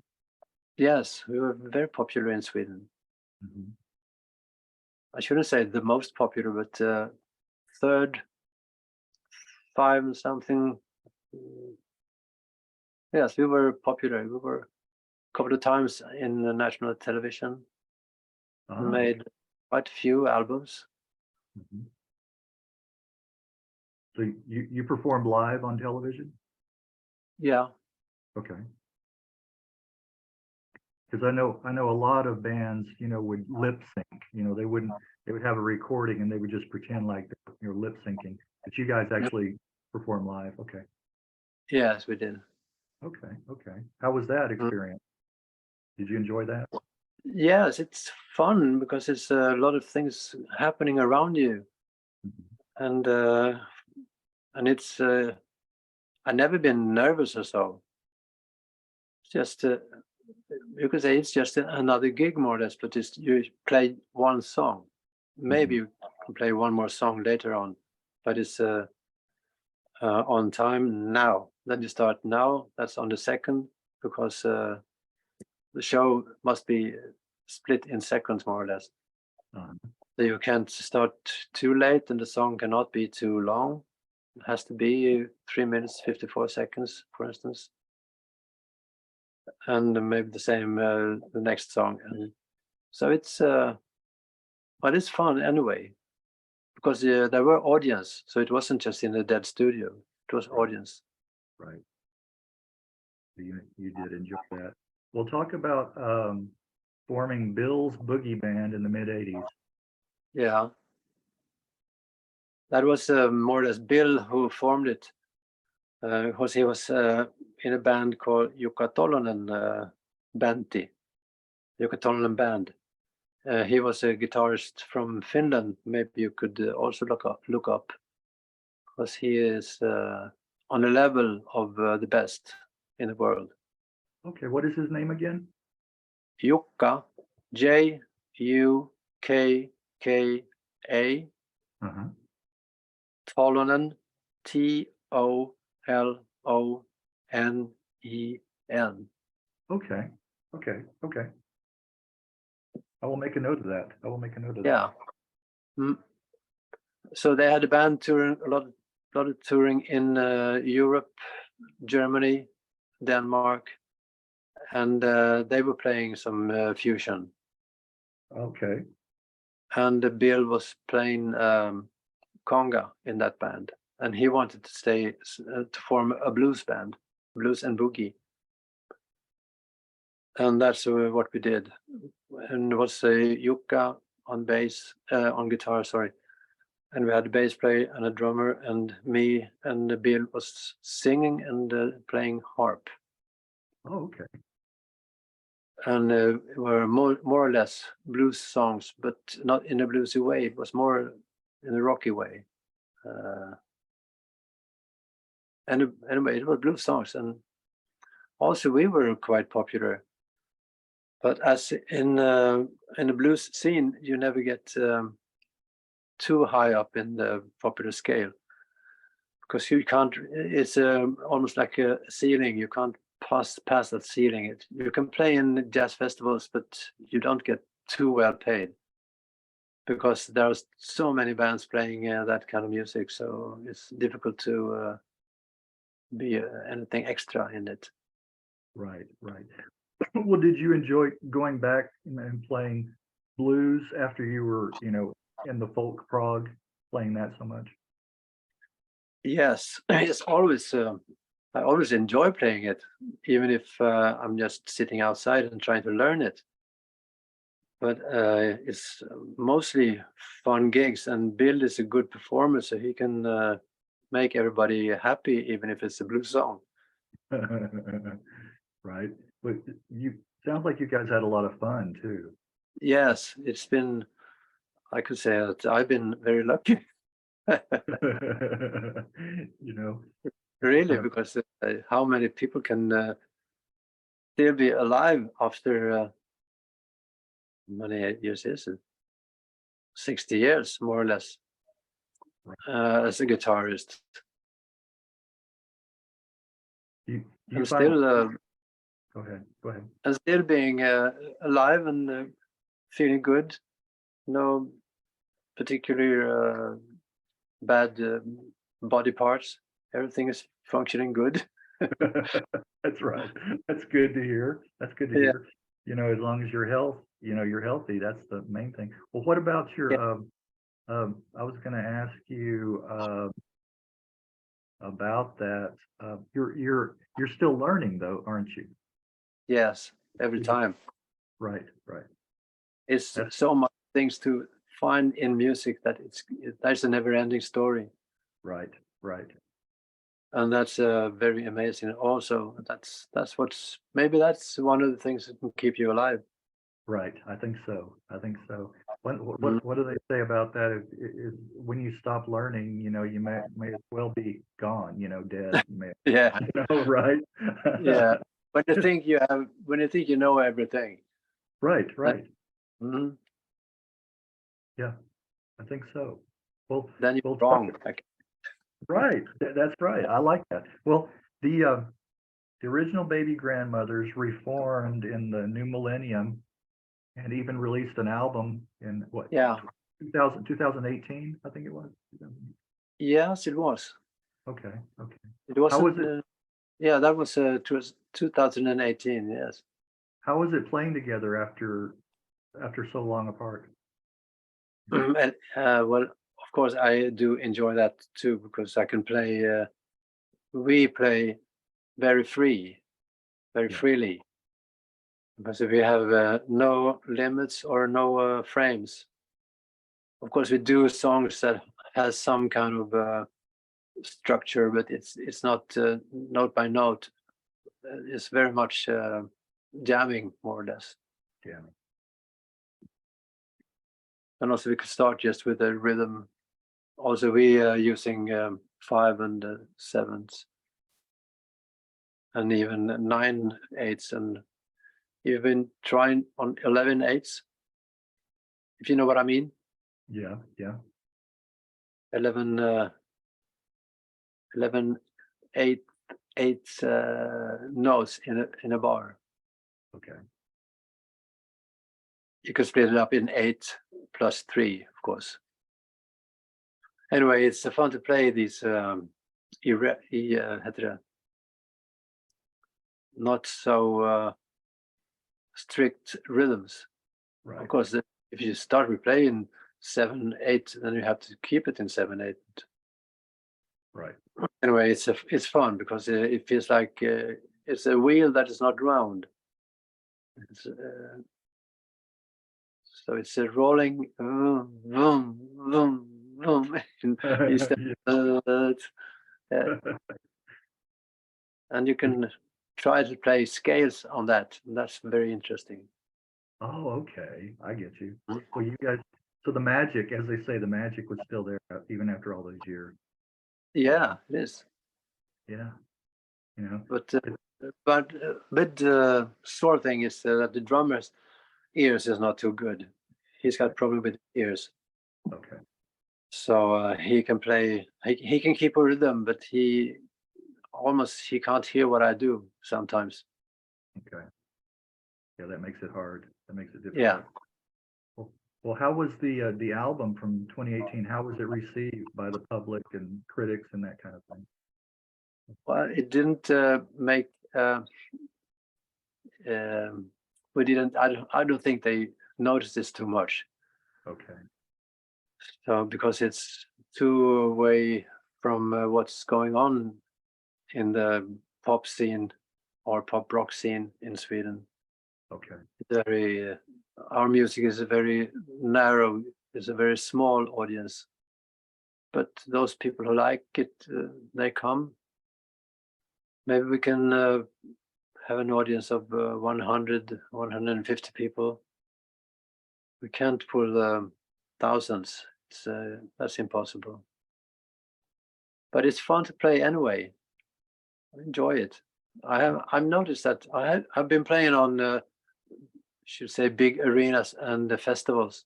Yes, we were very popular in Sweden. Mm-hmm. I shouldn't say the most popular, but third, 5 something. Yes, we were popular. We were a couple of times in the national television. made quite a few albums. Mhm. So you performed live on television? Yeah. Okay. Because I know a lot of bands, would lip sync. They would have a recording and they would just pretend like you're lip syncing. But you guys actually perform live. Okay. Yes, we did. Okay. How was that experience? Did you enjoy that? Yes, it's fun because it's a lot of things happening around you, Mhm. and it's I've never been nervous or so. It's just you could say it's just another gig more or less, but it's, you play one song. Maybe Mhm. you can play one more song later on, but it's on time now. Then you start now. That's on the second because the show must be split in seconds more or less. Uh, So you can't start too late, and the song cannot be too long. It has to be 3 minutes 54 seconds, for instance, and maybe the same the next song. And so it's but it's fun anyway because there were audience, so it wasn't just in a dead studio. It was right. audience. Right. You did enjoy that. We'll talk about forming Bill's Boogie Band in the mid '80s. Yeah, that was more or less Bill who formed it. Because he was in a band called Jukka Tolonen Bänti, Jukka Tolonen Band. He was a guitarist from Finland. Maybe you could also look up, because he is on a level of the best in the world. Okay, what is his name again? Jukka, Jukka, Uh-huh. Tolonen, Tolonen. Okay. I will make a note of that. Yeah. Mm. So they had a band touring a lot of touring in Europe, Germany, Denmark, and they were playing some fusion. Okay. And Bill was playing conga in that band, and he wanted to stay to form a blues band, blues and boogie, and that's what we did. And it was Jukka on bass, on guitar, sorry. And we had a bass player and a drummer, and me, and Bill was singing and playing harp. Oh, okay. And were more or less blues songs, but not in a bluesy way. It was more in a rocky way. And anyway, it was blues songs, and also we were quite popular. But as in the blues scene, you never get too high up in the popular scale, because you can't. It's almost like a ceiling. You can't pass that ceiling. You can play in jazz festivals, but you don't get too well paid, because there's so many bands playing that kind of music. So it's difficult to be anything extra in it. Right. Well, did you enjoy going back and playing blues after you were, in the folk prog, playing that so much? Yes, it's always. I always enjoy playing it, even if I'm just sitting outside and trying to learn it. But it's mostly fun gigs, and Bill is a good performer, so he can make everybody happy, even if it's a blues song. Right. But you sounds like you guys had a lot of fun too. Yes, it's been. I could say that I've been very lucky. You know, Really, uh, because how many people can still be alive after how many years is it? 60 years, more or less, as a guitarist, you and find, still go ahead. and still being alive and feeling good. No particular bad body parts. Everything is functioning good. That's right. That's good to hear. Yeah. As long as your health you're healthy. That's the main thing. Well, what about your, Yeah. I was going to ask you, about that. You're still learning though, aren't you? Yes, every Yeah. time. Right, right. It's That's so much things to find in music that there's a never-ending story, right, right, and that's very amazing. Also, that's what's maybe that's one of the things that can keep you alive. right. I think so. I think so. Mm. What do they say about that? Is when you stop learning, you may as well be gone, dead. You may, Yeah, right? yeah. When you think you know everything, Right, then, right. mhm, Yeah, I think so. Well, then you're well, wrong. Like, right. That's right. I like that. Well, the original Baby Grandmothers reformed in the new millennium and even released an album in what, yeah, 2018, I think it was. yes, it was. Okay, okay. It How was wasn't. it? Yeah, that was 2018. Yes. How was it playing together after so long apart? And well, of course, I do enjoy that too because I can play. We play very very Yeah, freely because we have no limits or no frames. Of course, we do songs that has some kind of structure, but it's not note by note. It's very much jamming, more or less. yeah. And also, we could start just with a rhythm. Also, we are using 5 and 7s, and even 9/8, and even trying on 11/8, if you know what I mean. Yeah, yeah. 11, 11 8 notes in a bar. Okay. You can split it up in 8 plus 3, of course. Anyway, it's fun to play these heter det, not so strict rhythms. Of Right, course, if you start with playing 7/8, then you have to keep it in 7/8. right. Anyway, it's fun because it feels like it's a wheel that is not round. It's, so it's a rolling vroom, vroom, vroom, vroom, instead and you can try to play scales on that. And that's very interesting. Oh, okay. I get you. Mhm. Well, you guys, so the magic, as they say, the magic was still there even after all those years. Yeah, it is. Yeah, you know, But it- sore thing is that the drummer's ears is not too good. He's got problem with ears. okay, So he can play. He can keep a rhythm, but he can't hear what I do sometimes. okay. Yeah, that makes it hard. That makes it Yeah. difficult. Well, how was the album from 2018? How was it received by the public and critics and that kind of thing? Well, it didn't make. We didn't. I don't think they noticed this too much. Okay, So because it's too away from what's going on in the pop scene or pop rock scene in Sweden. okay, Very, our music is a very narrow. It's a very small audience. But those people who like it, they come. Maybe we can have an audience of 100, 150 people. We can't pull thousands. That's impossible. But it's fun to play anyway. I enjoy it. I've noticed that I've been playing on should say big arenas and the festivals,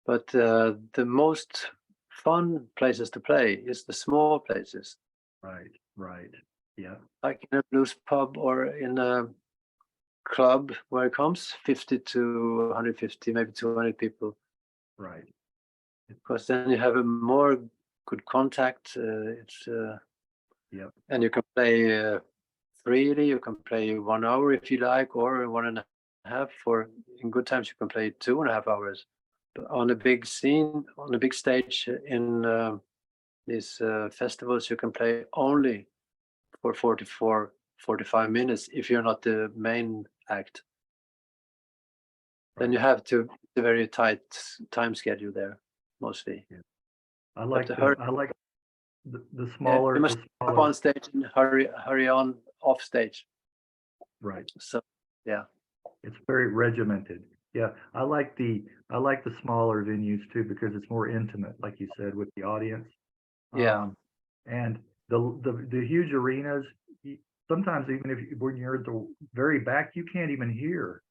but the most fun places to play is the small places, right, right. Yeah, like in a blues pub or in a club where it comes 50 to 150, maybe 200 people, right. because then you have a more good contact. Yep, And you can play freely. You can play 1 hour if you like, or 1.5 half. For in good times you can play 2.5 hours. But on a big scene, on a big stage in these festivals, you can play only for 45 minutes if you're not the main act. Then you have to the very tight time schedule there, mostly. Yeah. I like to the, hurry. I like the smaller. You must the up smaller on stage and hurry on off stage. right. So yeah. It's very regimented. Yeah, I like the smaller venues too because it's more intimate, like you said, with the audience. Yeah. And the huge arenas, sometimes even when you're at the very back, you can't even hear,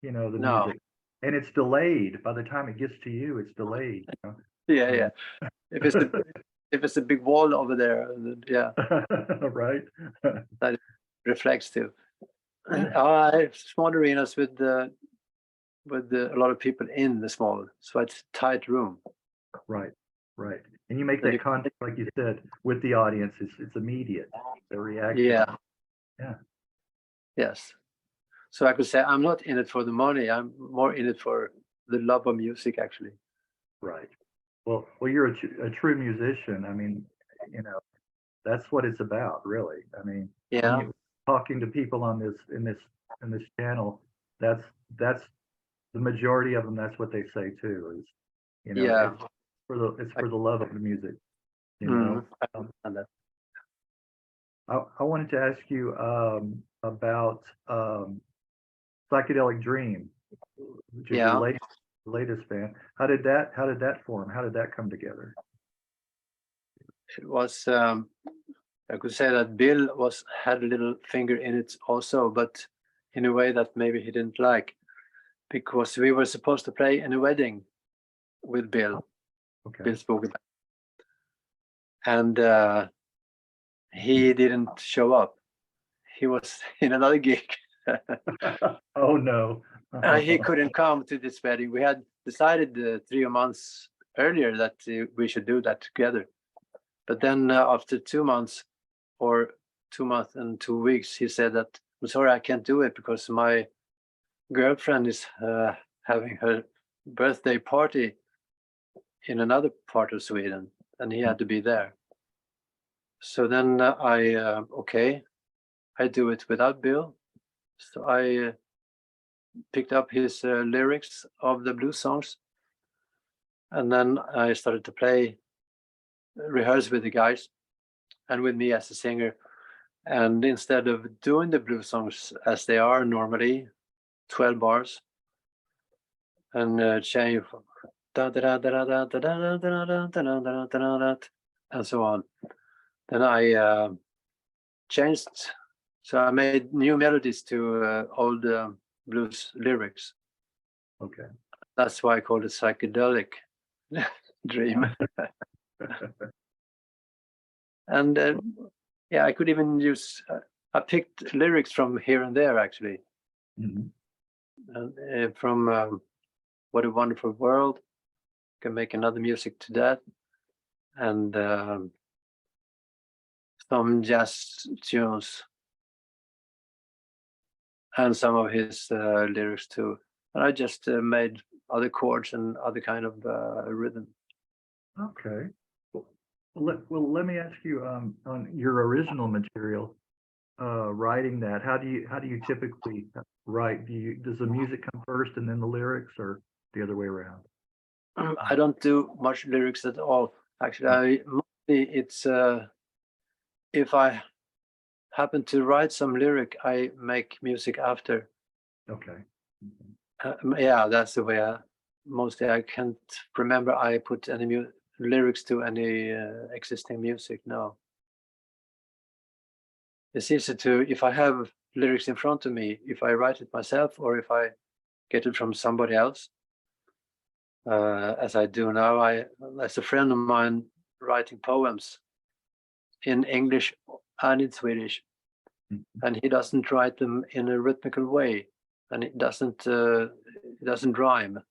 the No. music, and it's delayed. By the time it gets to you, it's delayed. Yeah, yeah. If it's a big wall over there, yeah, Right. that reflects too. Yeah. Small arenas with a lot of people in the small, so it's a tight room. Right, right. And you make So that contact, like you said, with the audience. It's immediate. The reaction. Yeah. Yeah. Yes. So I could say I'm not in it for the money. I'm more in it for the love of music, actually. Right. Well, you're a true musician. I mean, that's what it's about, really. I mean, when Yeah. you talking to people on this channel, that's the majority of them. That's what they say too. Is Yeah. it's for the love of the music. And that. I wanted to ask you about Psychedelic Dream, which is your latest band. How did that form? How did that come together? It was I could say that Bill had a little finger in it also, but in a way that maybe he didn't like, because we were supposed to play in a wedding with Bill, Okay. Bill's Boogie, and he didn't show up. He was in another gig. Oh no. He couldn't come to this wedding. We had decided 3 months earlier that we should do that together. But then after 2 months, or 2 months and 2 weeks, he said that, I'm sorry, I can't do it because my girlfriend is having her birthday party in another part of Sweden, and he had to be there. So then I do it without Bill. So I picked up his lyrics of the blues songs, and then I started to rehearse with the guys and with me as a singer. And instead of doing the blues songs as they are normally, 12 bars, and change and so on, then I changed. So I made new melodies to old blues lyrics. Okay. That's why I call it Psychedelic Dream. And I could even use, I picked lyrics from here and there, actually. Mm-hmm. And from What a Wonderful World, can make another music to that. And some jazz tunes. And some of his lyrics too. And I just made other chords and other kind of rhythm. Okay. Well, let me ask you on your original material, writing that. How do you typically write? Does the music come first and then the lyrics, or the other way around? I don't do much lyrics at all. Actually, it's if I happen to write some lyric, I make music after. Okay. That's the way. Mostly, I can't remember I put any lyrics to any existing music. No. It's easy to, if I have lyrics in front of me, if I write it myself or if I get it from somebody else, as I do now. As a friend of mine writing poems in English and in Swedish, and he doesn't write them in a rhythmical way, and it doesn't rhyme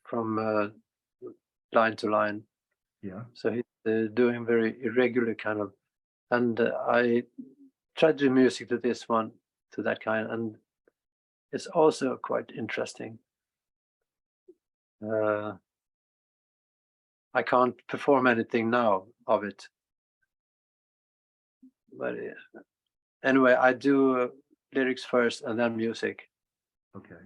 from line to line. Yeah. So he's doing very irregular kind of, and I tried to do music to this one, to that kind, and is also quite interesting. I can't perform anything now of it, but anyway, I do lyrics first and then music. Okay.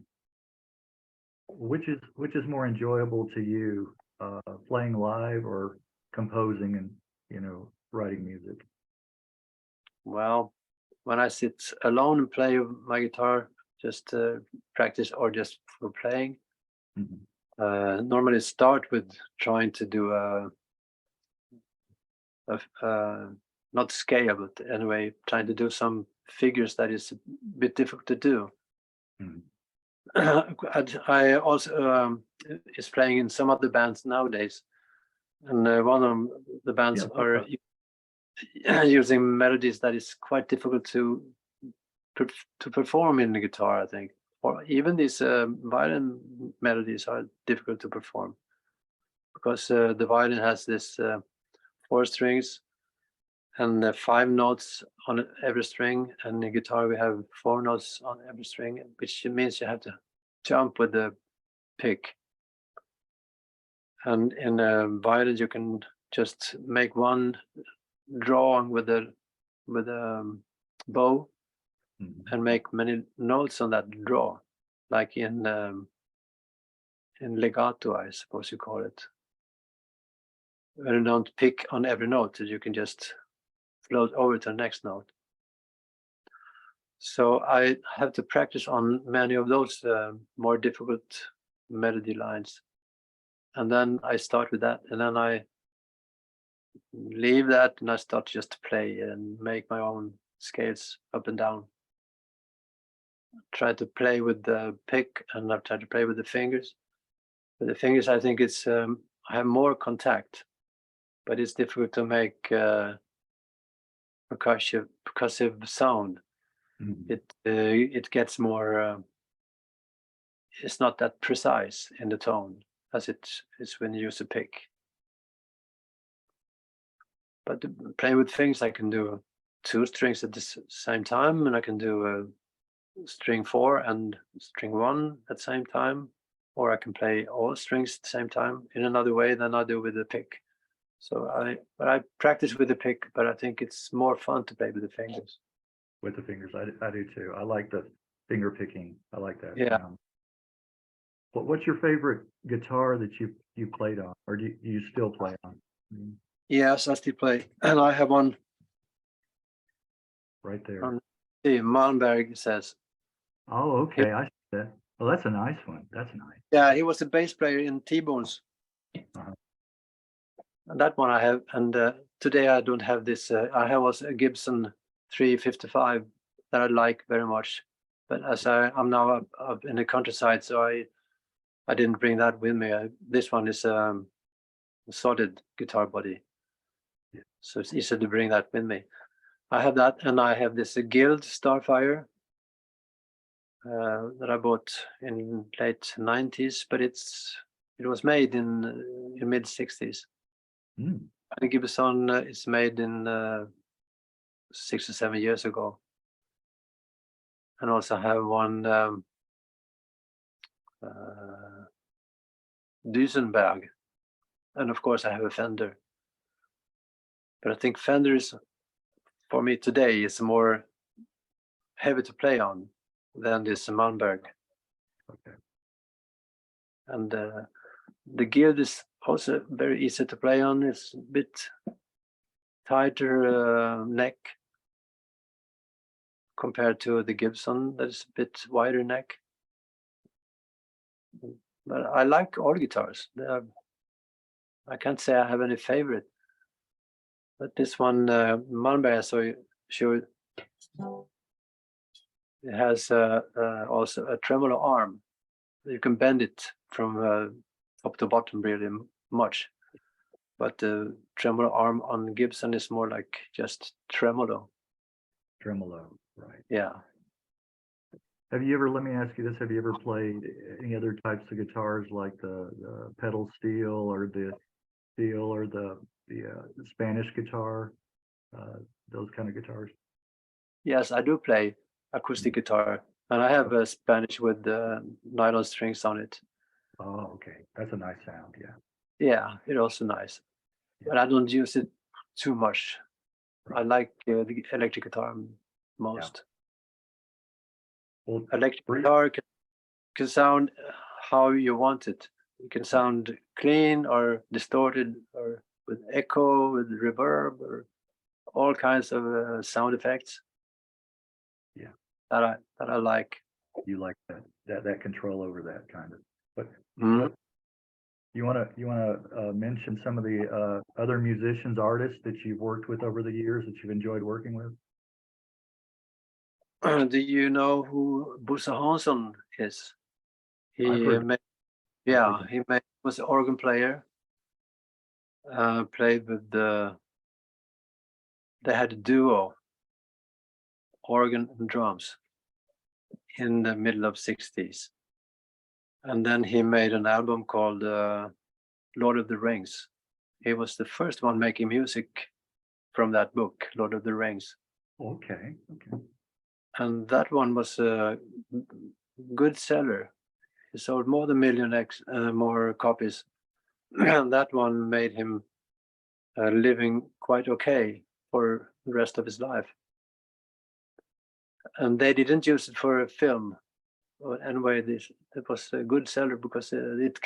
Which is more enjoyable to you, playing live or composing and, you know, writing music? Well, when I sit alone and play my guitar, just to practice or just for playing, Mhm. normally start with trying to do not scale, but anyway, trying to do some figures that is a bit difficult to do. Mhm. I also is playing in some other bands nowadays, and one of the bands Yeah, are using melodies that is quite difficult to perform in the guitar, I think, or even these violin melodies are difficult to perform because the violin has this 4 strings and 5 notes on every string, and the guitar we have 4 notes on every string, which means you have to jump with the pick. And in violin you can just make one draw with the bow Mhm. and make many notes on that draw, like in legato, I suppose you call it, where you don't pick on every note, you can just float over to the next note. So I have to practice on many of those more difficult melody lines, and then I start with that, and then I leave that and I start just to play and make my own scales up and down. Try to play with the pick and I've tried to play with the fingers. With the fingers, I think it's I have more contact, but it's difficult to make percussive sound. Mhm. It gets more. It's not that precise in the tone as it is when you use a pick. But playing with fingers, I can do 2 strings at the same time, and I can do string 4 and string 1 at the same time, or I can play all strings at the same time in another way than I do with the pick. So I practice with the pick, but I think it's more fun to play with the fingers. With the fingers, I do too. I like the finger picking. I like that Yeah. sound. What's your favorite guitar that you played on, or do you still play on? Mhm. Yes, I still play, and I have one Right there. on the Malmberg says. Oh, okay. I see that. Well, that's a nice one. That's nice. Yeah, he was a bass player in T-Bones. Uh-huh. And that one I have, and today I don't have this. I have also a Gibson 355 that I like very much, but as I'm now up in the countryside, so I didn't bring that with me. This one is a solid guitar body, Yeah. so it's easier to bring that with me. I have that, and I have this Guild Starfire that I bought in late 90s, but it was made in mid 60s. Mm. The Gibson is made in 6 or 7 years ago, and also have one Duesenberg, and of course I have a Fender. But I think Fender is, for me today, is more heavy to play on than this Malmberg. Okay. And the Guild is also very easy to play on. It's a bit tighter neck compared to the Gibson, that is a bit wider neck. But I like all guitars. I can't say I have any favorite. But this one, Malmberg, I saw you showed, it has also a tremolo arm. You can bend it from top to bottom really much. But the tremolo arm on Gibson is more like just tremolo. Tremolo, right. Yeah. Have you ever, let me ask you this, have you ever played any other types of guitars like the pedal steel or the steel or the Spanish guitar, those kind of guitars? Yes, I do play acoustic guitar. And I have a Spanish with nylon strings on it. Oh, okay. That's a nice sound. Yeah. Yeah, it's also nice, but I don't use it too much. I like the electric guitar most. Well, Electric guitar can sound how you want it. It can sound clean or distorted, or with echo, with reverb, or all kinds of sound effects. Yeah, that I like. you like that control over that kind of. But Mhm. you want to mention some of the other musicians, artists that you've worked with over the years that you've enjoyed working with? Do you know who Bosse Hansson is? He I've heard. was an organ player. Played with they had a duo, organ and drums, in the middle of 60s. And then he made an album called Lord of the Rings. He was the first one making music from that book, Lord of the Rings. Okay. And that one was a good seller. He sold more than more copies. And that one made him living quite okay for the rest of his life. And they didn't use it for a film. But anyway, it was a good seller because it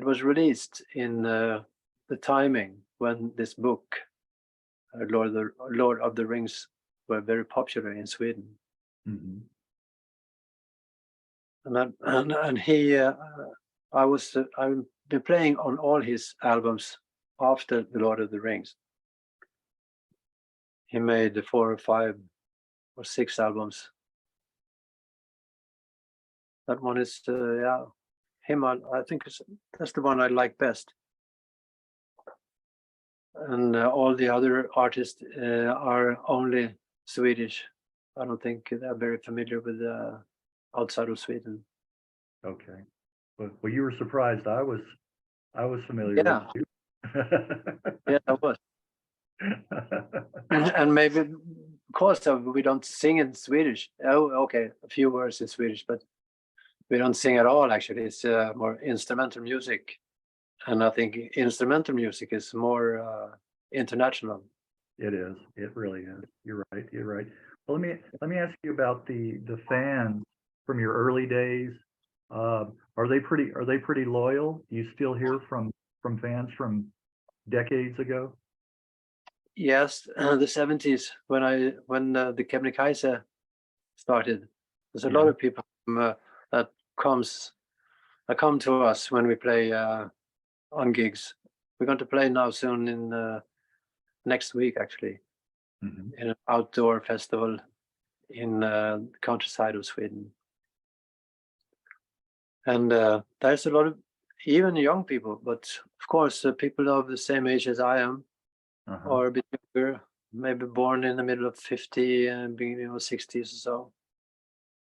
was released in the timing when this book, Lord of the Rings, were very popular in Sweden. Mm-hmm. And he, I've been playing on all his albums after the Lord of the Rings. He made 4 or 5 or 6 albums. That one is, him. I think that's the one I like best. And all the other artists are only Swedish. I don't think they're very familiar with outside of Sweden. Okay. Well, you were surprised. I was familiar Yeah. with you. Yeah, I was. And maybe because we don't sing in Swedish. Oh, okay, a few words in Swedish, but we don't sing at all. Actually, it's more instrumental music, and I think instrumental music is more international. It is. It really is. You're right. Well, let me ask you about the fans from your early days. Are they pretty loyal? Do you still hear from fans from decades ago? Yes, the 70s when the Kebnekajse started. There's a lot of people that come to us when we play on gigs. We're going to play now soon in next week, actually, Mm-hmm. in an outdoor festival in the countryside of Sweden. And there's a lot of even young people, but of course people of the same age as I am, or a bit younger, maybe born in the middle of 50 and beginning of 60s or so,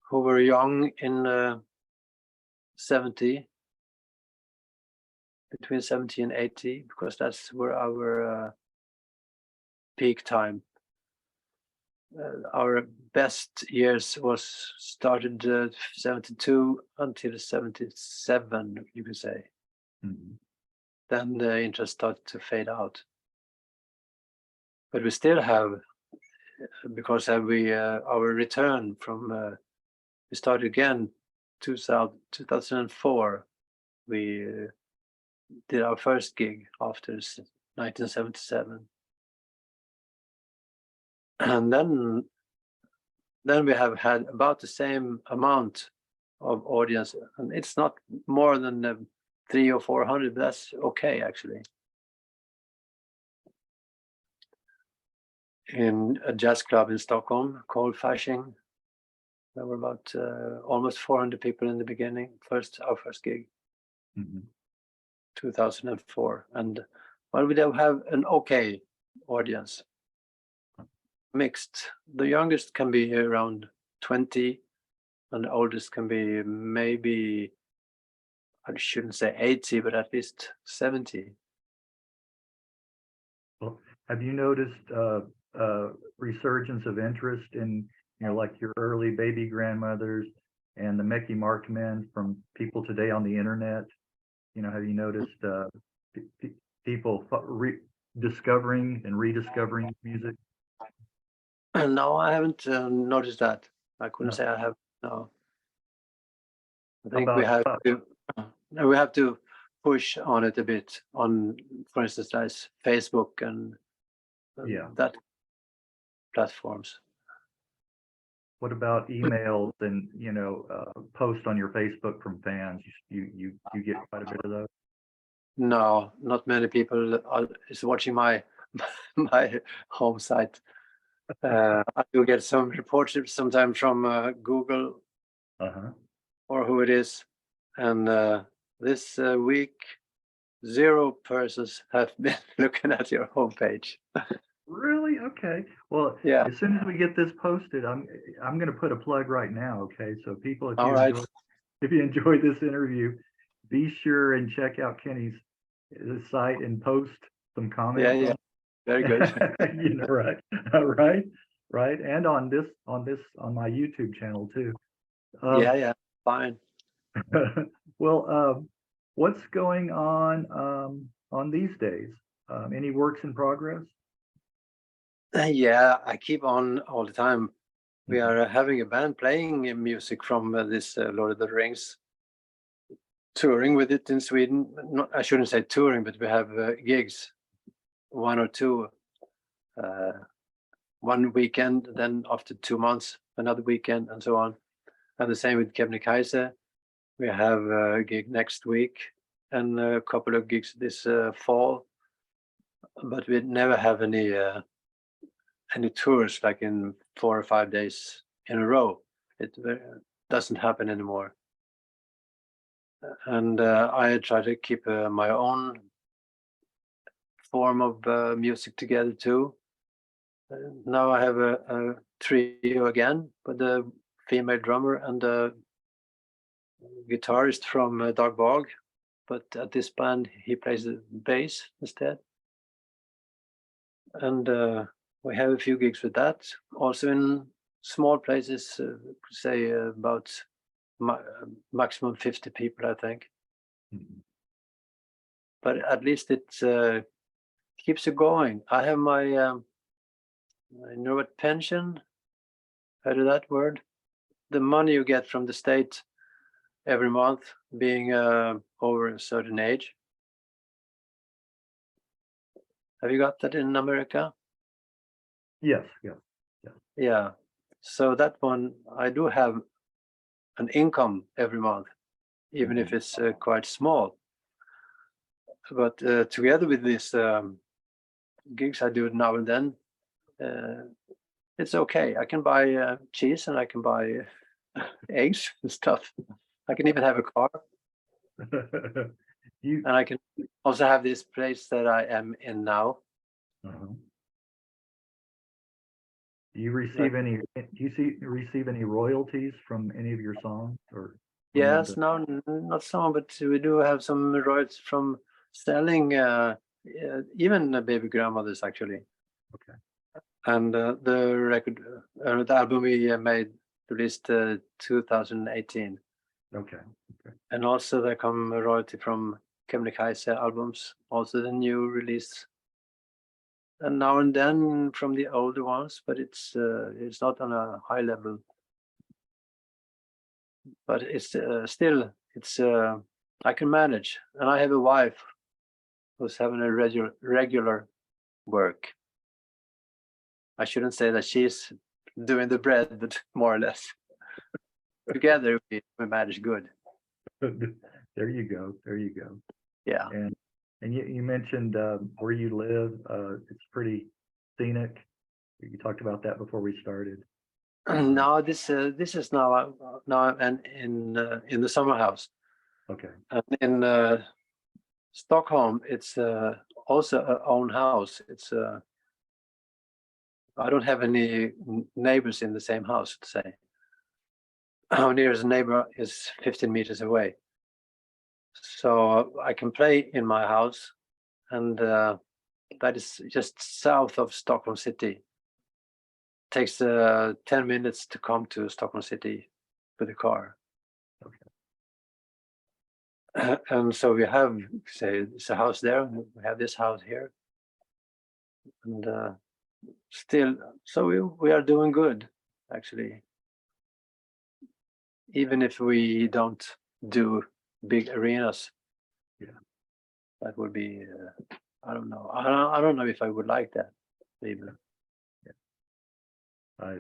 who were young in 70, between 70 and 80, because that's where our peak time. Our best years was started 72 until 77, you could say. Mm-hmm. Then the interest started to fade out. But we still have, because our return from, we started again 2004. We did our first gig after 1977. And then we have had about the same amount of audience, and it's not more than 300 or 400. That's okay, actually. In a jazz club in Stockholm called Fasching, there were about almost 400 people in the beginning. Our first gig, 2004, and well, we do have an okay audience. Mixed. The youngest can be around 20, and the oldest can be maybe, I shouldn't say 80, but at least 70. Well, have you noticed resurgence of interest in like your early Baby Grandmothers and the Mecki Mark Men from people today on the internet? Have you noticed people discovering and rediscovering music? No, I haven't noticed that. I couldn't No. say I have. No, I How think we about have to push on it a bit on, for instance, as Facebook and yeah? that platforms. What about emails and posts on your Facebook from fans? You get quite a bit of those. No, not many people is watching my my home site. I do get some reports sometimes from Google Uh-huh. or who it is, and this week 0 persons have been looking at your homepage. Really? Okay. Well, Yeah. as soon as we get this posted, I'm going to put a plug right now. Okay, so people, All right. if you enjoy this interview, be sure and check out Kenny's site and post some comments. Yeah. Very good. Right, right, and on my YouTube channel too. Yeah. Fine. Well, what's going on these days? Any works in progress? Yeah, I keep on all the time. We Mhm. are having a band playing music from this Lord of the Rings, touring with it in Sweden. I shouldn't say touring, but we have gigs, 1 or 2, one weekend, then after 2 months, another weekend, and so on. And the same with Kebnekajse. We have a gig next week and a couple of gigs this fall, but we never have any tours like in 4 or 5 days in a row. It doesn't happen anymore. And I try to keep my own form of music together too. Now I have a trio again with a female drummer and a guitarist from Dag Vag, but at this band he plays the bass instead. And we have a few gigs with that, also in small places, say about maximum 50 people, I think. Mhm. But at least it keeps you going. I have my what, pension? Heard of that word? The money you get from the state every month, being over a certain age. Have you got that in America? Yes. Yeah. So that one, I do have an income every month, even if it's quite small. But together with these gigs I do now and then, it's okay. I can buy cheese and I can buy eggs and stuff. I can even have a car. You And I can also have this place that I am in now. uh-huh. Do you receive any royalties from any of your songs or Yes, no, not some, but we do have some royalties from selling even Baby Grandmothers, actually. Okay. And the record, the album we made, released 2018. Okay. And also there come a royalty from Kebnekajse albums, also the new release. And now and then from the older ones, but it's not on a high level. But it's still, it's I can manage. And I have a wife who's having a regular work. I shouldn't say that she's doing the bread, but more or less. Together we manage good. There you go. Yeah. And you mentioned where you live. It's pretty scenic. You talked about that before we started. Now this is now I'm in the summer house. Okay. And in Stockholm, it's also a own house. It's I don't have any neighbors in the same house, to say. Our nearest neighbor is 15 meters away. So I can play in my house, and that is just south of Stockholm city. takes 10 minutes to come to Stockholm city with a car. Okay. And so we have, say, it's a house there, and we have this house here, and still, so we are doing good, actually, even if we don't do big arenas. Yeah. That would be, I don't know. I don't know if I would like that, even. I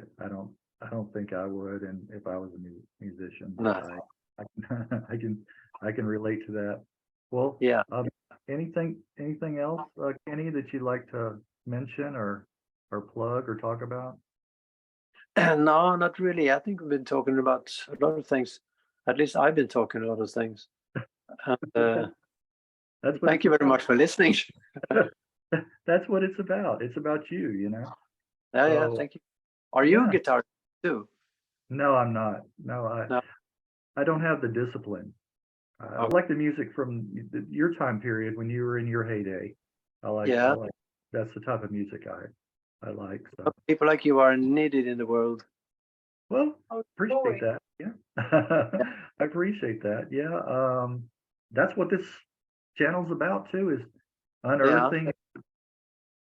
don't think I would, and if I was a musician, No. I can relate to that. Well, Yeah. Anything else, Kenny, that you'd like to mention or plug or talk about? No, not really. I think we've been talking about a lot of things. At least I've been talking a lot of things. And, That's what thank you very much for listening. that's what it's about. It's about you, you know. Yeah, So, thank you. Are you a yeah. guitarist too? No, I'm not. No, No. I don't have the discipline. I like the music from your time period when you were in your heyday. Yeah. That's the type of music I like. So, People like you are needed in the world. well, I appreciate that. Yeah, I appreciate that. Yeah, that's what this channel's about too, is unearthing,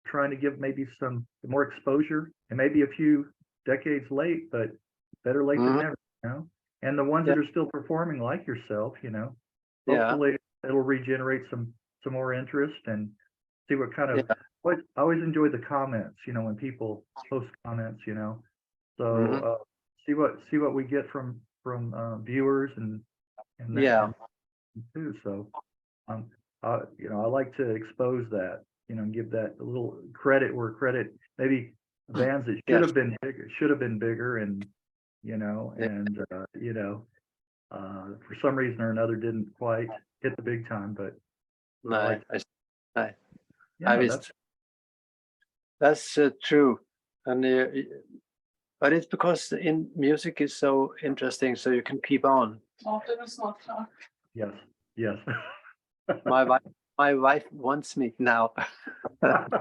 trying to give maybe some more exposure, and maybe a few decades late, but better late than never, you know. And the ones that are still performing like yourself, you know, hopefully it'll regenerate some more interest and see what kind of. I always enjoy the comments, you know, when people post comments, you know. So see what we get from viewers and too. So you know, I like to expose that, you know, and give that a little credit where credit, maybe bands that should have been bigger, and you know, and you know, for some reason or another didn't quite hit the big time, but that's true. And but it's because in music is so interesting, so you can keep on. Yes. My wife wants me now. That's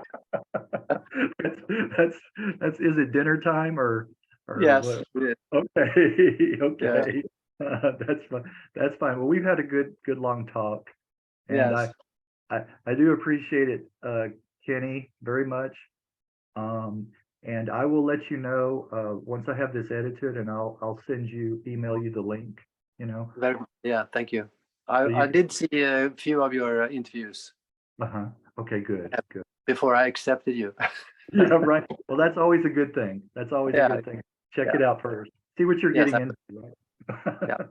is it dinner time or yes. what? Yeah. Okay. That's fine. Well, we've had a good long talk, and Yes. I do appreciate it, Kenny, very much. And I will let you know once I have this edited, and I'll email you the link, you know. Thank you. I did see a few of your interviews. Okay, good. Before I accepted you. Yeah, right. Well, that's always a good thing. That's always a good thing. Check it out first. See what you're getting into.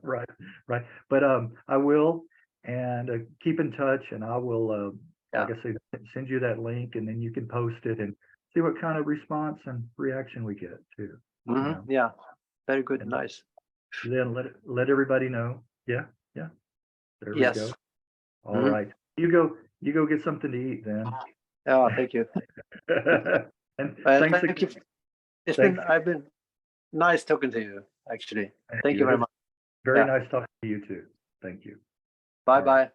Right. Right. But I will, and keep in touch, and I will, like I said, send you that link, and then you can post it and see what kind of response and reaction we get too. You know? Yeah. Very good. And nice. then let everybody know. Yeah. There we go. All right. You go get something to eat then. Oh, thank you. And thank you. I've been nice talking to you, actually. Thank you very much. Very nice talking to you too. Thank you. Bye.